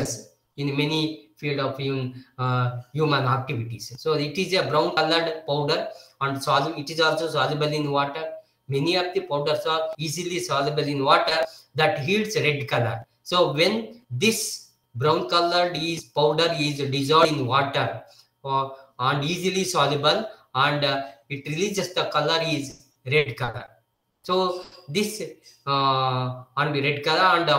in many field of human activities. So it is a brown colored powder and soluble. It is also soluble in water. Many of the powders are easily soluble in water that yields red color. So when this brown colored is powder is dissolved in water and easily soluble, and it releases the color is red color. So this and red color and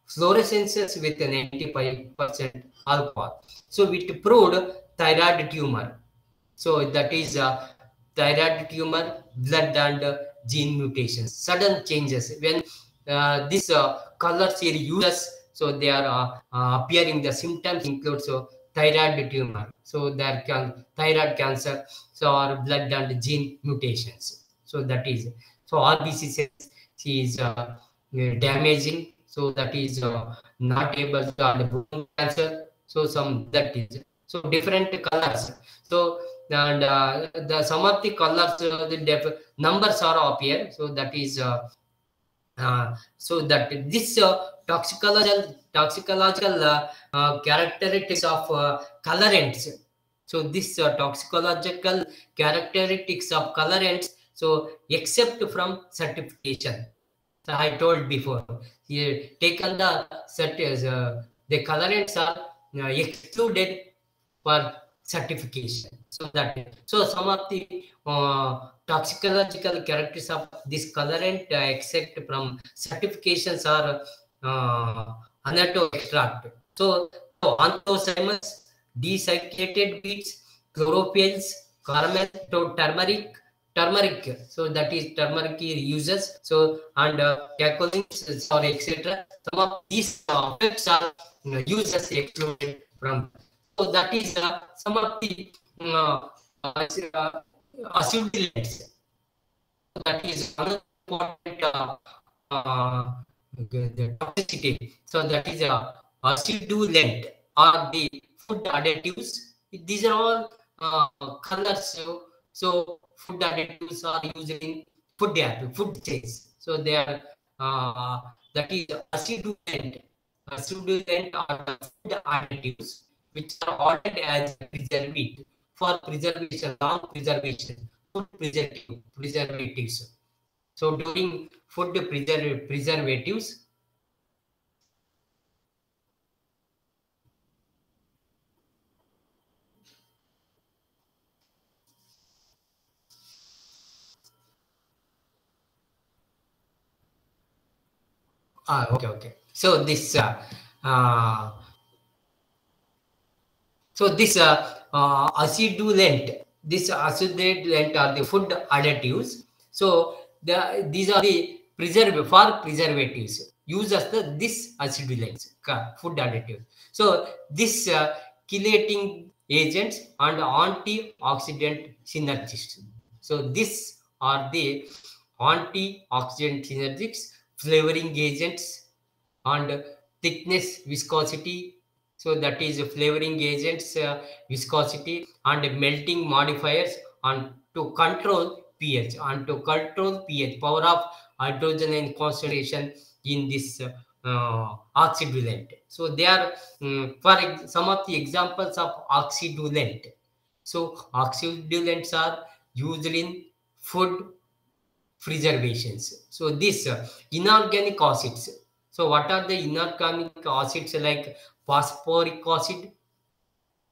fluorescences with 95% alcohol. So it proved thyroid tumor. So that is thyroid tumor, blood and gene mutations, sudden changes when this colors are used. So they are appearing. The symptoms include thyroid tumor. So there can thyroid cancer, so or blood and gene mutations. So that is RBC cells is damaging. So that is not able to and bone cancer. So some that is so different colors. So and the some of the colors the numbers are appear. So that is so that this toxicological characteristics of colorants. So this toxicological characteristics of colorants, so except from certification. So I told before, here taken the the colorants are excluded for certification. So that so some of the toxicological characteristics of this colorant except from certifications are anato extract. So anthocyanins, desiccated beets, chlorophylls, caramel, to turmeric. So that is turmeric uses. So and cacolins or etc. Some of these effects are uses excluded from. So that is some of the acidulants. That is another important the toxicity. So that is acidulant or the food additives. These are all colors. So food additives are used in food chains. So they are that is acidulant or food additives which are ordered as preservative for preservation, long preservation, food preservatives. So during food preservatives, okay. So this uh, so this acidulant are the food additives. So these are the preservatives. Use as this acidulants, food additives. So this chelating agents and antioxidant synergists. So these are the antioxidant synergics, flavoring agents, and thickness, viscosity. So that is flavoring agents, viscosity and melting modifiers, and to control pH, power of hydrogen and concentration in this oxidulant. So they are some of the examples of oxidulant. So oxidulants are used in food preservations. So this inorganic acids. So what are the inorganic acids? Like phosphoric acid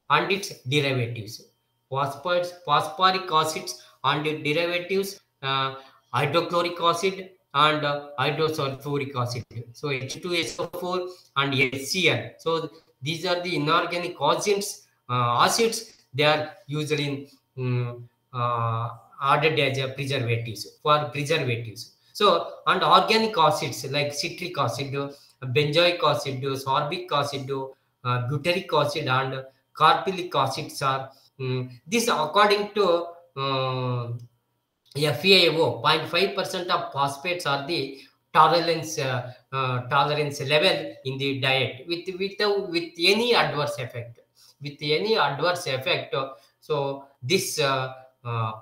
and its derivatives. Phosphoric acids and derivatives, hydrochloric acid and hydrosulfuric acid. So H2SO4 and HCl. So these are the inorganic acids. They are used in added as preservatives for preservatives. So and organic acids like citric acid, benzoic acid, sorbic acid, butyric acid, and carpilic acids are this according to FAO, 0.5% of phosphates are the tolerance level in the diet with any adverse effect. With any adverse effect, so this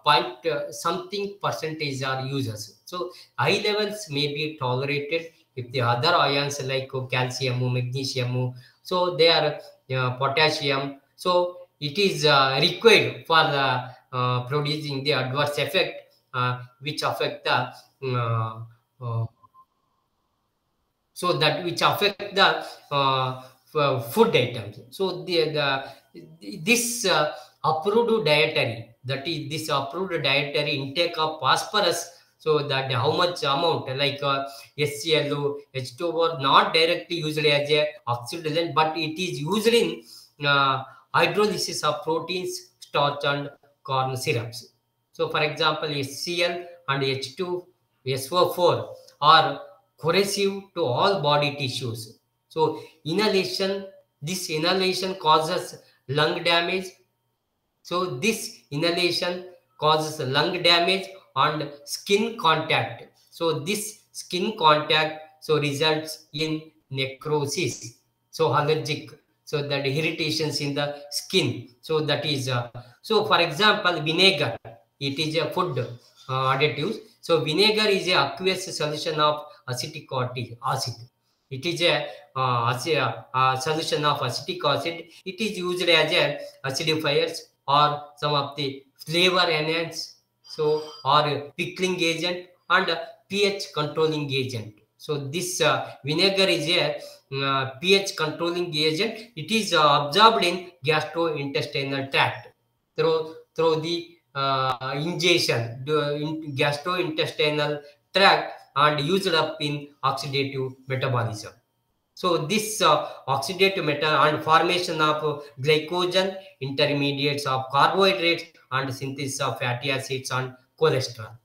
point something percentage are uses. So high levels may be tolerated if the other ions like calcium, magnesium, so they are potassium. So it is required for the producing the adverse effect which affect the uh, so that which affect the food items. So this approved dietary, that is this approved dietary intake of phosphorus, so that how much amount like HCl, H2O not directly used as a oxidant, but it is used in hydrolysis of proteins, starch and corn syrups. So for example, HCl and H2SO4 are corrosive to all body tissues. So this inhalation causes lung damage. So this inhalation causes lung damage and skin contact. So this skin contact so results in necrosis. So allergic. So that irritations in the skin. So that is so for example vinegar. It is a food additives. So vinegar is a aqueous solution of acetic acid. It is a solution of acetic acid. It is used as a acidifiers or some of the flavor enhance, so or pickling agent and pH controlling agent. So this vinegar is a pH controlling agent. It is absorbed in gastrointestinal tract through the ingestion in gastrointestinal tract and used up in oxidative metabolism. So this oxidative metal and formation of glycogen, intermediates of carbohydrates and synthesis of fatty acids and cholesterol.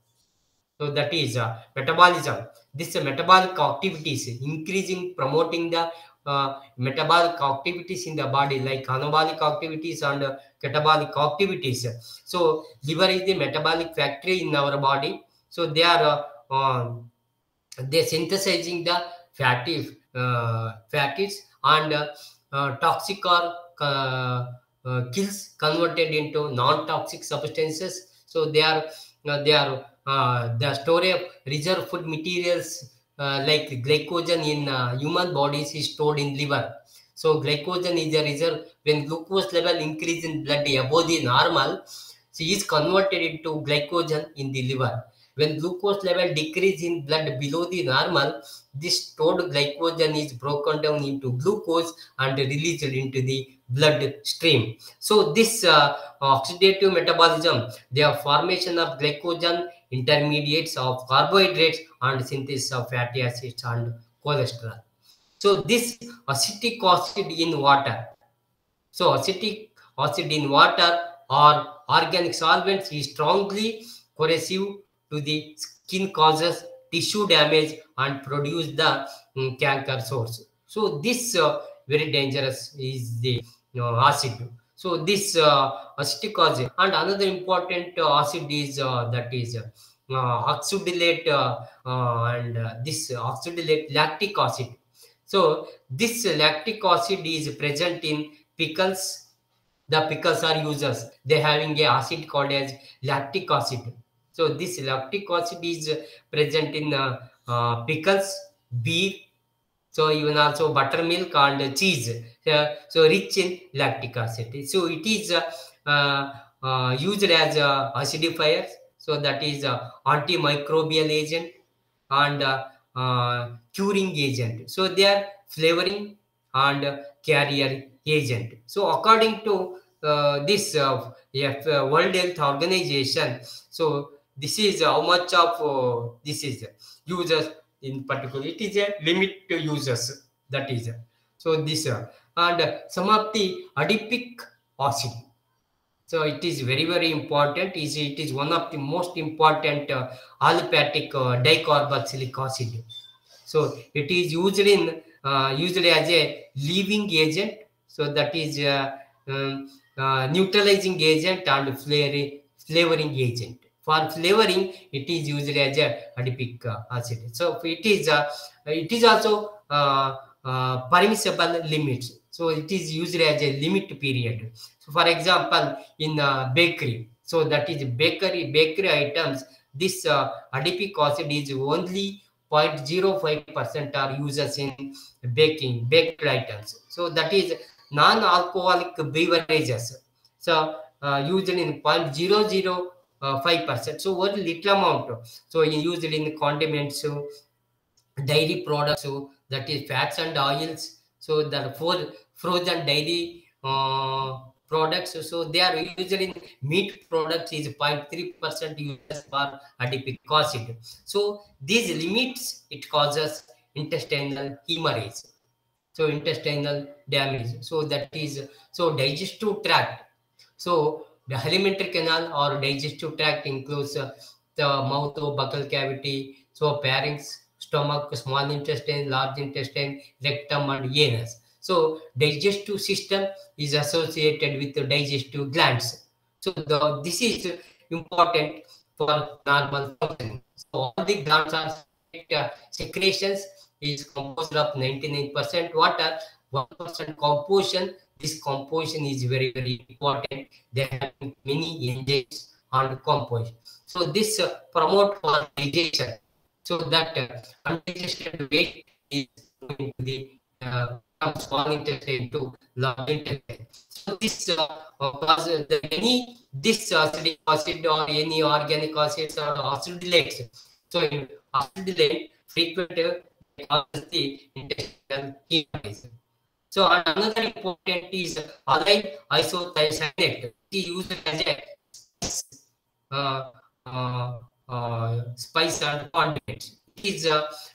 So that is metabolism. This metabolic activities increasing, promoting the metabolic activities in the body like anabolic activities and catabolic activities. So liver is the metabolic factory in our body. So they synthesizing the fatties and toxic or kills converted into non-toxic substances. So the storage of reserve food materials like glycogen in human bodies is stored in liver. So glycogen is a reserve. When glucose level increase in blood above the normal, so is converted into glycogen in the liver. When glucose level decrease in blood below the normal, this stored glycogen is broken down into glucose and released into the blood stream. So this oxidative metabolism, the formation of glycogen, intermediates of carbohydrates and synthesis of fatty acids and cholesterol. So this acetic acid in water, so acetic acid in water or organic solvents is strongly corrosive to the skin, causes tissue damage and produce the cancer source. So this very dangerous is the acid. So this acetic acid and another important acid is that is oxidate and this oxidate lactic acid. So this lactic acid is present in pickles. The pickles are users. They having a acid called as lactic acid. So this lactic acid is present in pickles, beef, so even also buttermilk and cheese. So rich in lactic acid. So it is used as acidifier. So that is antimicrobial agent and curing agent. So they are flavoring and carrier agent. So according to this World Health Organization, so this is how much of this is users in particular. It is a limit to users. That is so this and some of the adipic acid. So it is very very important. It is one of the most important aliphatic dicarboxylic acid. So it is used as a leaving agent. So that is neutralizing agent and flavoring agent. For flavoring, it is used as a adipic acid. So it is also permissible limits. So it is used as a limit period. So for example, in bakery, so that is bakery items, this adipic acid is only 0.05% are used in baked items. So that is non-alcoholic beverages. So usually in 0.005%. So very little amount. So usually in condiments, so dairy products, so that is fats and oils. So the for frozen dairy products, so they are usually in meat products is 0.3% uses for adipic acid. So these limits it causes intestinal hemorrhage, so intestinal damage. So that is, so digestive tract, so the alimentary canal or digestive tract includes the mouth or buccal cavity, so pharynx, stomach, small intestine, large intestine, rectum, and anus. So digestive system is associated with the digestive glands. So this is important for normal functioning. So all the glands are secretions is composed of 99% water, 1% composition. This composition is very, very important. They have many enzymes and composition. So this promote for digestion. So that undigested waste is going to the from small intestine to large intestine. So this causes any this acidic acid or any organic acids or oxidolates. So in oxidolate frequent causes the intestinal hemorrhage. So another important is allyl isocyanate. It is used as a uh, uh, spice and condiments. It is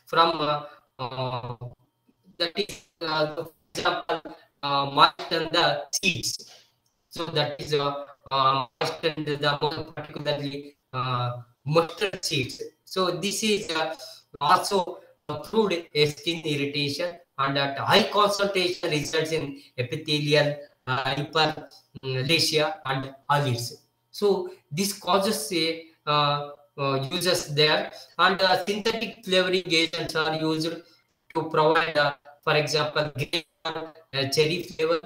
from uh, that is for example moisten the seeds. So that is moisten the more particularly mustard seeds. So this is also proved a skin irritation, and at high concentration results in epithelial hyperplasia and olives. So this causes a uses there, and synthetic flavoring agents are used to provide, for example, grape or cherry flavor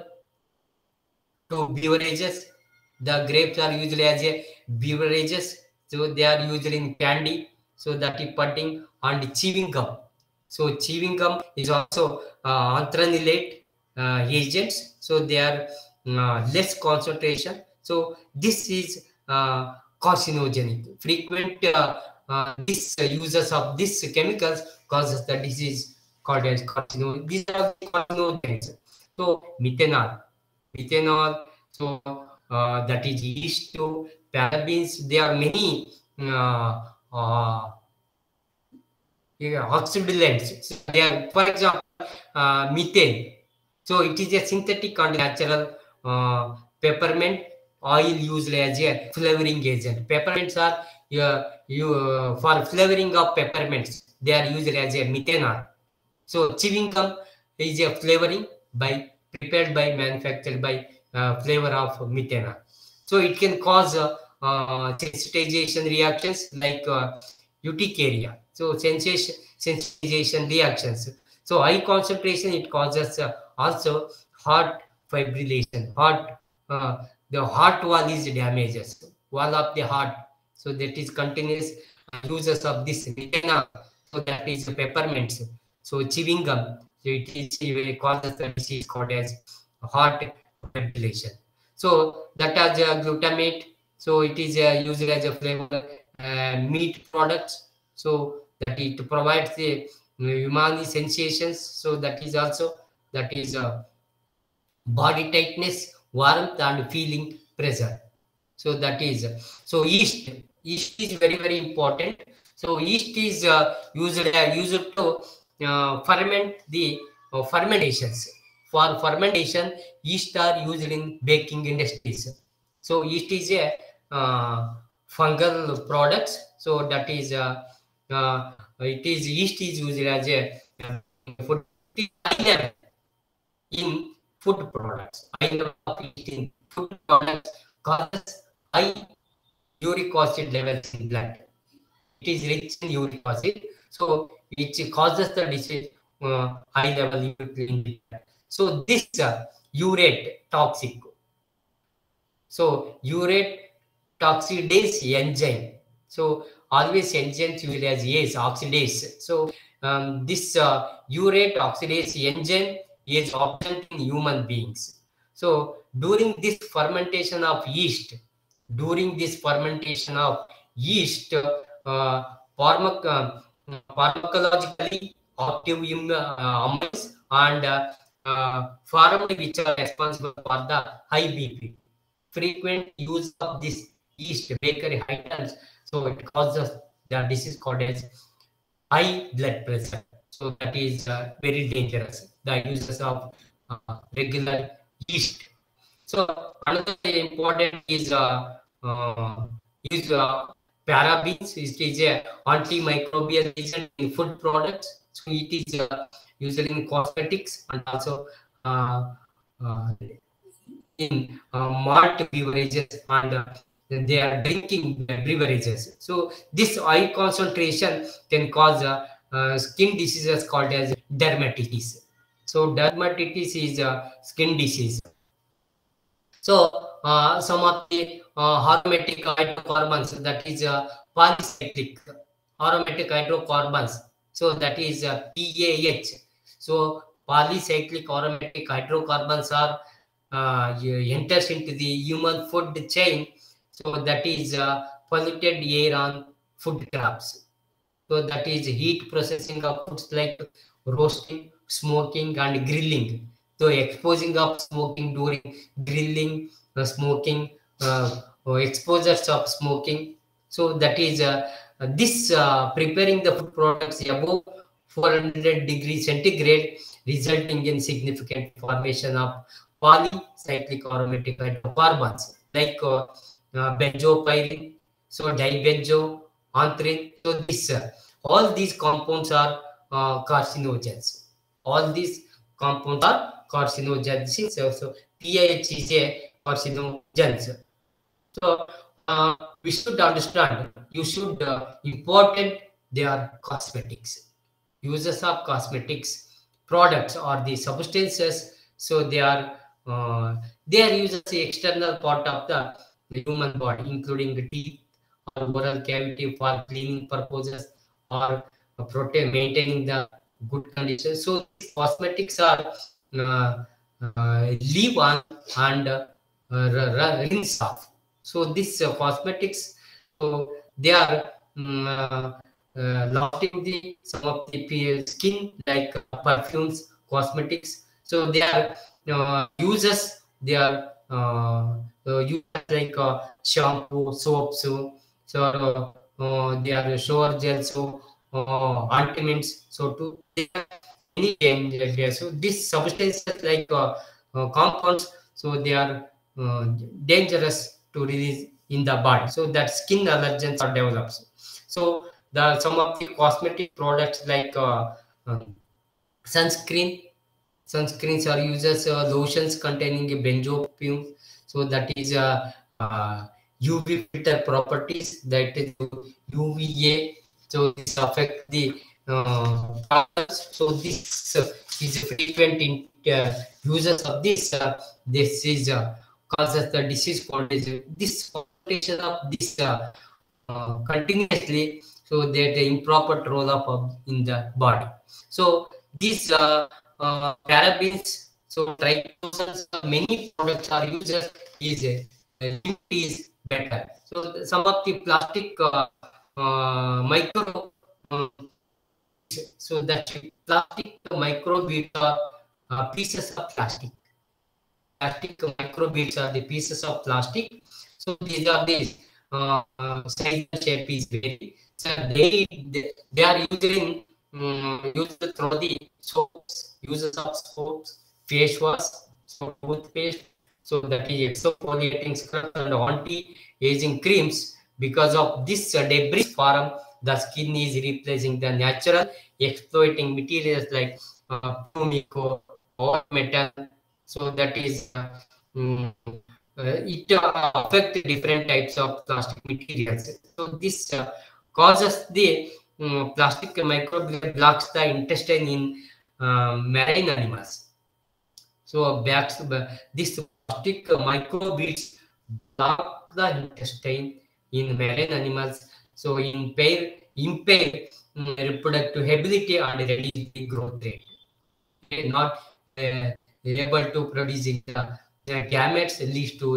to beverages. The grapes are usually as a beverages, so they are usually in candy. So that is pudding and chewing gum. So chewing gum is also anthranilate agents. So they are less concentration. So this is carcinogenic. Frequent this uses of these chemicals causes the disease called as carcinogen. These are the carcinogens. So methanol, so that is yeast to parabens. There are many oxidants. So they are, for example, methane. So it is a synthetic and natural peppermint oil used as a flavoring agent. Peppermints are for flavoring of peppermints. They are used as a methanol. So chewing gum is a flavoring by prepared by manufactured by flavor of methanol. So it can cause sensitization reactions like urticaria. So sensitization reactions. So high concentration it causes also heart fibrillation. The heart wall is damages. Wall of the heart. So that is continuous uses of this methanol. So that is peppermints. So chewing gum, so it causes the disease called as heart fibrillation. So that is glutamate. So it is used as a flavor meat products. So that it provides the umami sensations. So that is also that is body tightness, warmth, and feeling pressure. So that is so yeast. Yeast is very, very important. So yeast is used to ferment the fermentations. For fermentation, yeast are used in baking industries. So yeast is a fungal products. So that is it is yeast is used as a food in food products. High level of yeast in food products causes high uric acid levels in blood. It is rich in uric acid, so it causes the disease, high level uric in the blood. So this urate toxic. So urate oxidase enzyme. So always enzymes will as ACE oxidase. So this urate oxidase enzyme is absent in human beings. So during this fermentation of yeast, pharmacologically active amines and formed which are responsible for the high BP. Frequent use of this yeast bakery items, so it causes the disease called as high blood pressure. So that is very dangerous. The uses of regular yeast. So another important is use parabens. It is a antimicrobial agent in food products. So it is used in cosmetics and also uh, in malt beverages, and they are drinking beverages. So this high concentration can cause skin diseases called as dermatitis. So dermatitis is a skin disease. So some of the aromatic hydrocarbons, that is polycyclic aromatic hydrocarbons. So that is PAH. So polycyclic aromatic hydrocarbons are enters into the human food chain. So that is polluted air on food crops. So that is heat processing of foods like roasting, smoking, and grilling. So exposing of smoking during grilling, smoking, or exposures of smoking. So that is this preparing the food products above 400 degrees centigrade, resulting in significant formation of polycyclic aromatic hydrocarbons like benzopyrene, so dibenzo, anthrace. So this all these compounds are carcinogens. All these compounds are carcinogens. So PAH is a carcinogens. So we should understand. You should important. They are cosmetics. Uses of cosmetics products or the substances. So they are used as the external part of the human body, including the teeth or oral cavity for cleaning purposes or maintaining the good condition. So these cosmetics are leave on and rinse off. So this cosmetics, so they are lost in the some of the skin like perfumes, cosmetics. So they are uses. They are used like shampoo, soaps. They are shower gels, so ointments. So to any change. So these substances like compounds, so they are dangerous to release in the body. So that skin allergens are developed. So the some of the cosmetic products like sunscreen. Sunscreens are uses lotions containing a benzopium. So that is UV filter properties, that is UVA. So this affect the colors. So this is frequent in uses of this. This is causes the disease called as this formation of this continuously. So that the improper role of in the body. So these parabens, so triclosans, many products are used is is better. So some of the plastic micro so that plastic microbeads are pieces of plastic. Plastic microbeads are the pieces of plastic. So these are the size and shape is very. So they are used through the soaps, uses of soaps, face wash, so toothpaste. So that is exfoliating scrubs and anti-aging creams. Because of this debris form, the skin is replacing the natural exploiting materials like pumico or metal. So that is mm, it affect different types of plastic materials. So this causes the plastic microbial blocks the intestine in marine animals. So this plastic microbeads block the intestine in marine animals. So impair reproductive ability and reduce the growth rate. Not able to produce gametes leads to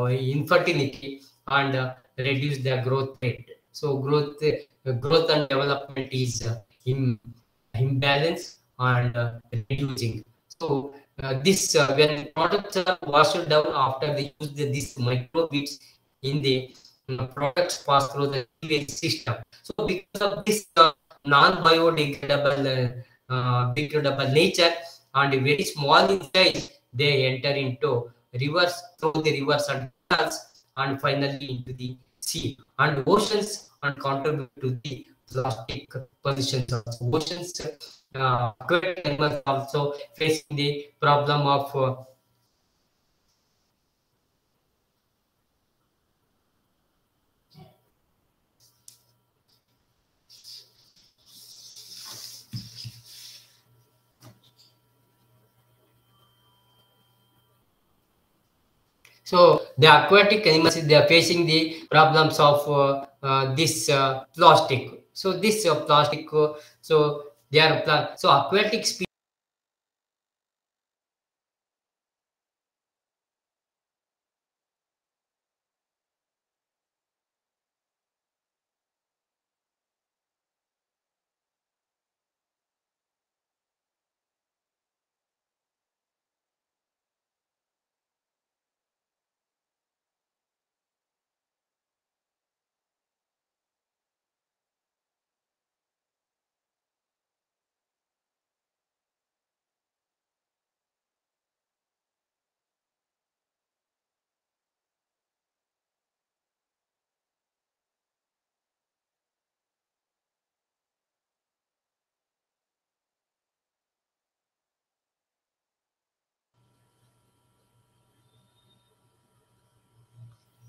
infertility and reduce the growth rate. So growth and development is imbalance and reducing. So this when products are washed down after they use these microbeads in the products pass through the sewage system. So because of this non-biodegradable degradable nature and very small in size, they enter into rivers through the rivers and canals and finally into the sea and oceans and contribute to the plastic pollution. Oceans, aquatic animals also facing the problem of so the aquatic animals they are facing the problems of this plastic. So this plastic, so they are so aquatic species.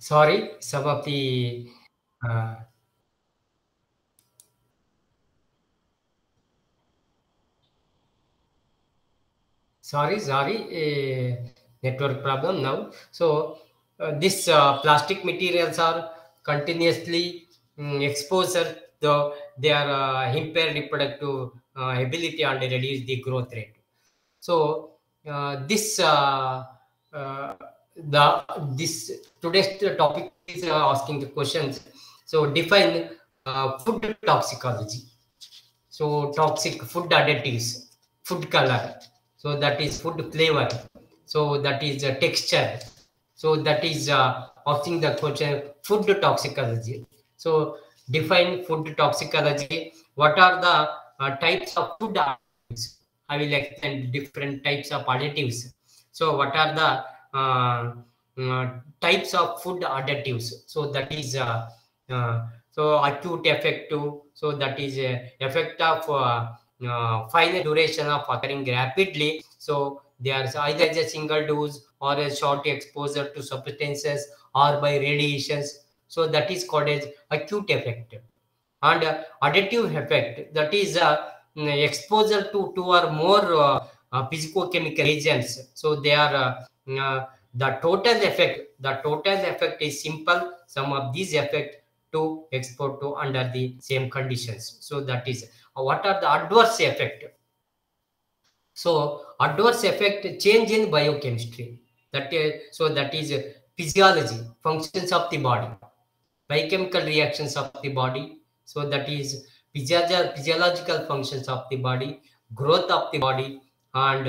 Sorry, some of the uh, sorry, network problem now. So this plastic materials are continuously exposure, though they are impair reproductive ability and reduce the growth rate. So this uh, the this today's topic is asking the questions. So define food toxicology. So toxic food additives, food color. So that is food flavor. So that is texture. So that is asking the question food toxicology. So define food toxicology. What are the types of food additives? I will explain different types of additives. So what are the types of food additives? So that is so acute effective. So that is a effect of finite duration of occurring rapidly. So there's either a single dose or a short exposure to substances or by radiations. So that is called as acute effect. And additive effect, that is exposure to two or more physicochemical agents. So they are the total effect is simple sum of these effect to export to under the same conditions. So that is what are the adverse effect. So adverse effect change in biochemistry, that so that is physiology, functions of the body, biochemical reactions of the body. So that is physiological functions of the body, growth of the body, and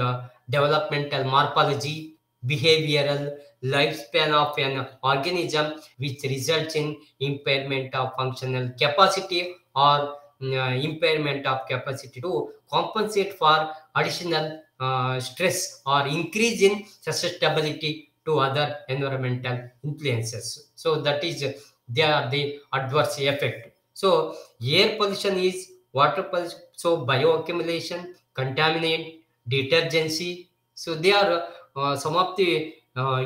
developmental morphology, behavioral lifespan of an organism, which results in impairment of functional capacity or impairment of capacity to compensate for additional stress or increase in susceptibility to other environmental influences. So that is they are the adverse effect. So air pollution is water pollution. So bioaccumulation, contaminant, detergency, So they are some of the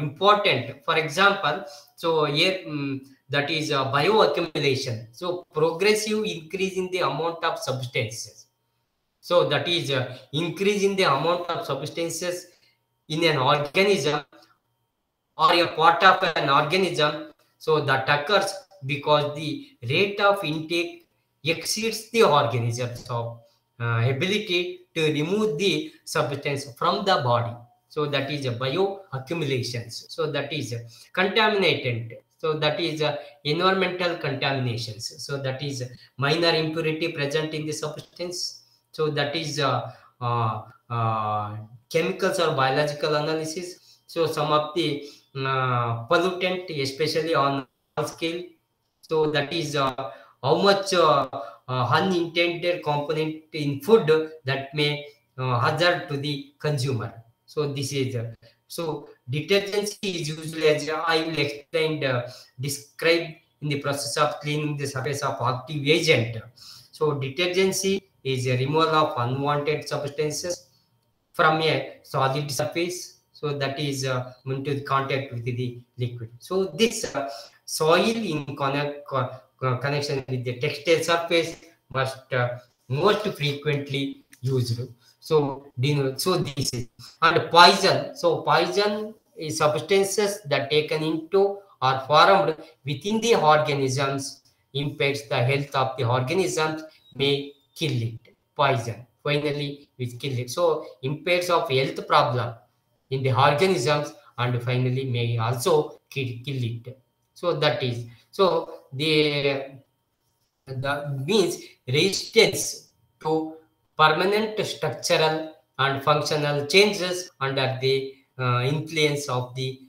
important. For example, so here that is bioaccumulation. So progressive increase in the amount of substances. So that is increase in the amount of substances in an organism or a part of an organism. So that occurs because the rate of intake exceeds the organism's ability to remove the substance from the body. So that is a bioaccumulations. So that is contaminated. So that is environmental contaminations. So that is minor impurity present in the substance. So that is chemicals or biological analysis. So some of the pollutant, especially on small scale. So that is how much unintended component in food that may hazard to the consumer. So this is so detergency is usually, as I will explain, describe in the process of cleaning the surface of active agent. So detergency is a removal of unwanted substances from a solid surface, so that is into contact with the liquid. So this soil in connection with the textile surface must most frequently used. So so this is, and poison. So poison is substances that taken into or formed within the organisms impairs the health of the organisms, may kill it. Poison finally which kill it. So impairs of health problem in the organisms and finally may also kill it. So that is, so the means resistance to permanent structural and functional changes under the influence of the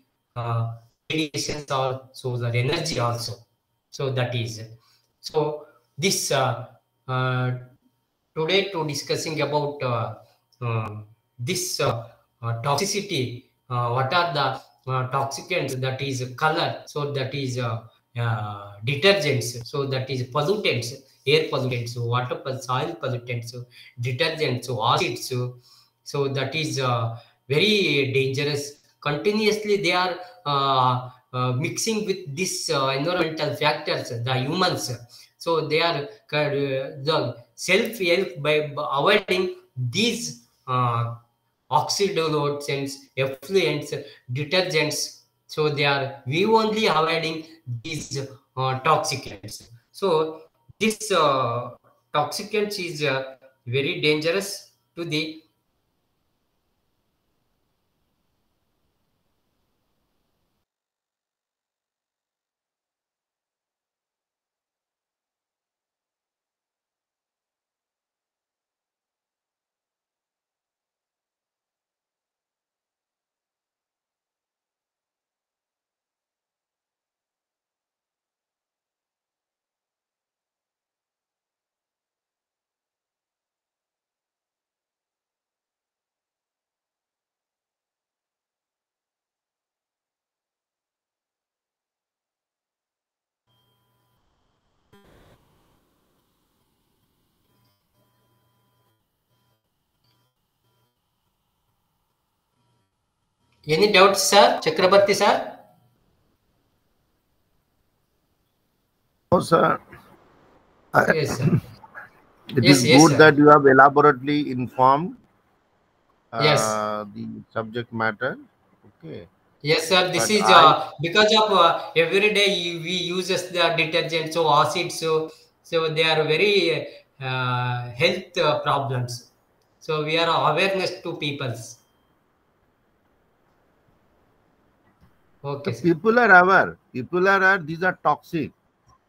radiations or solar energy also. So that is, so this uh, today to discussing about this toxicity. What are the toxicants? That is color. So that is detergents. So that is pollutants, air pollutants, water, soil pollutants, detergents, acids. So that is very dangerous. Continuously, they are mixing with this environmental factors, the humans. So they are the self-help by avoiding these oxidants, effluents, detergents. So they are we only avoiding these toxicants. So this toxicants is very dangerous to the. Any doubts, sir? Chakrabarti, sir? No, sir. Yes, sir. It is Yes, yes, good sir. that you have elaborately informed Yes. the subject matter. Okay, Yes, sir. This but is I because of every day we uses the detergent, so acids, so they are very health problems. So we are awareness to peoples. the Okay, sir. people are aware. People are aware these are toxic,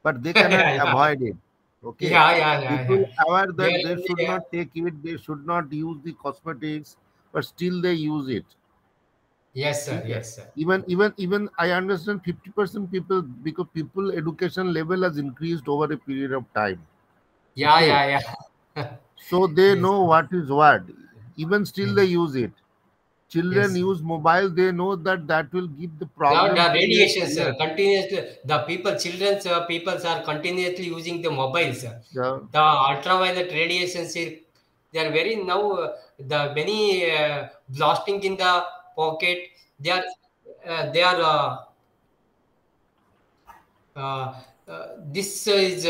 but they cannot Yeah, yeah, avoid it. Okay, yeah, yeah, yeah, people yeah. aware They that are they only, should not take it. They should not use the cosmetics, but still they use it. yes, sir. Okay. Yes, sir. Even I understand 50% people, because people education level has increased over a period of time. Yeah, Okay, yeah, yeah. so they Yes, know what is what. Even still they yes, use it. Children yes. use mobile, they know that that will give the Yeah, problem the to their radiations ear. continuously. The people, children's peoples are continuously using the mobiles. Yeah. The ultraviolet radiations is They are very now the many blasting in the pocket. They are uh, this is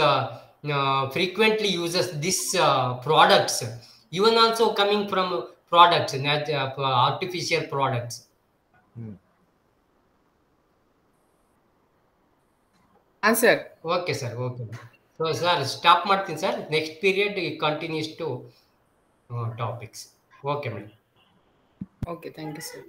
frequently uses this products, even also coming from products, not artificial products. Hmm. Answer. Okay, sir. Okay. So, sir, stop ಮಾಡ್ತೀನಿ sir. Next period it continues to topics. Okay, madam. Okay, thank you, sir.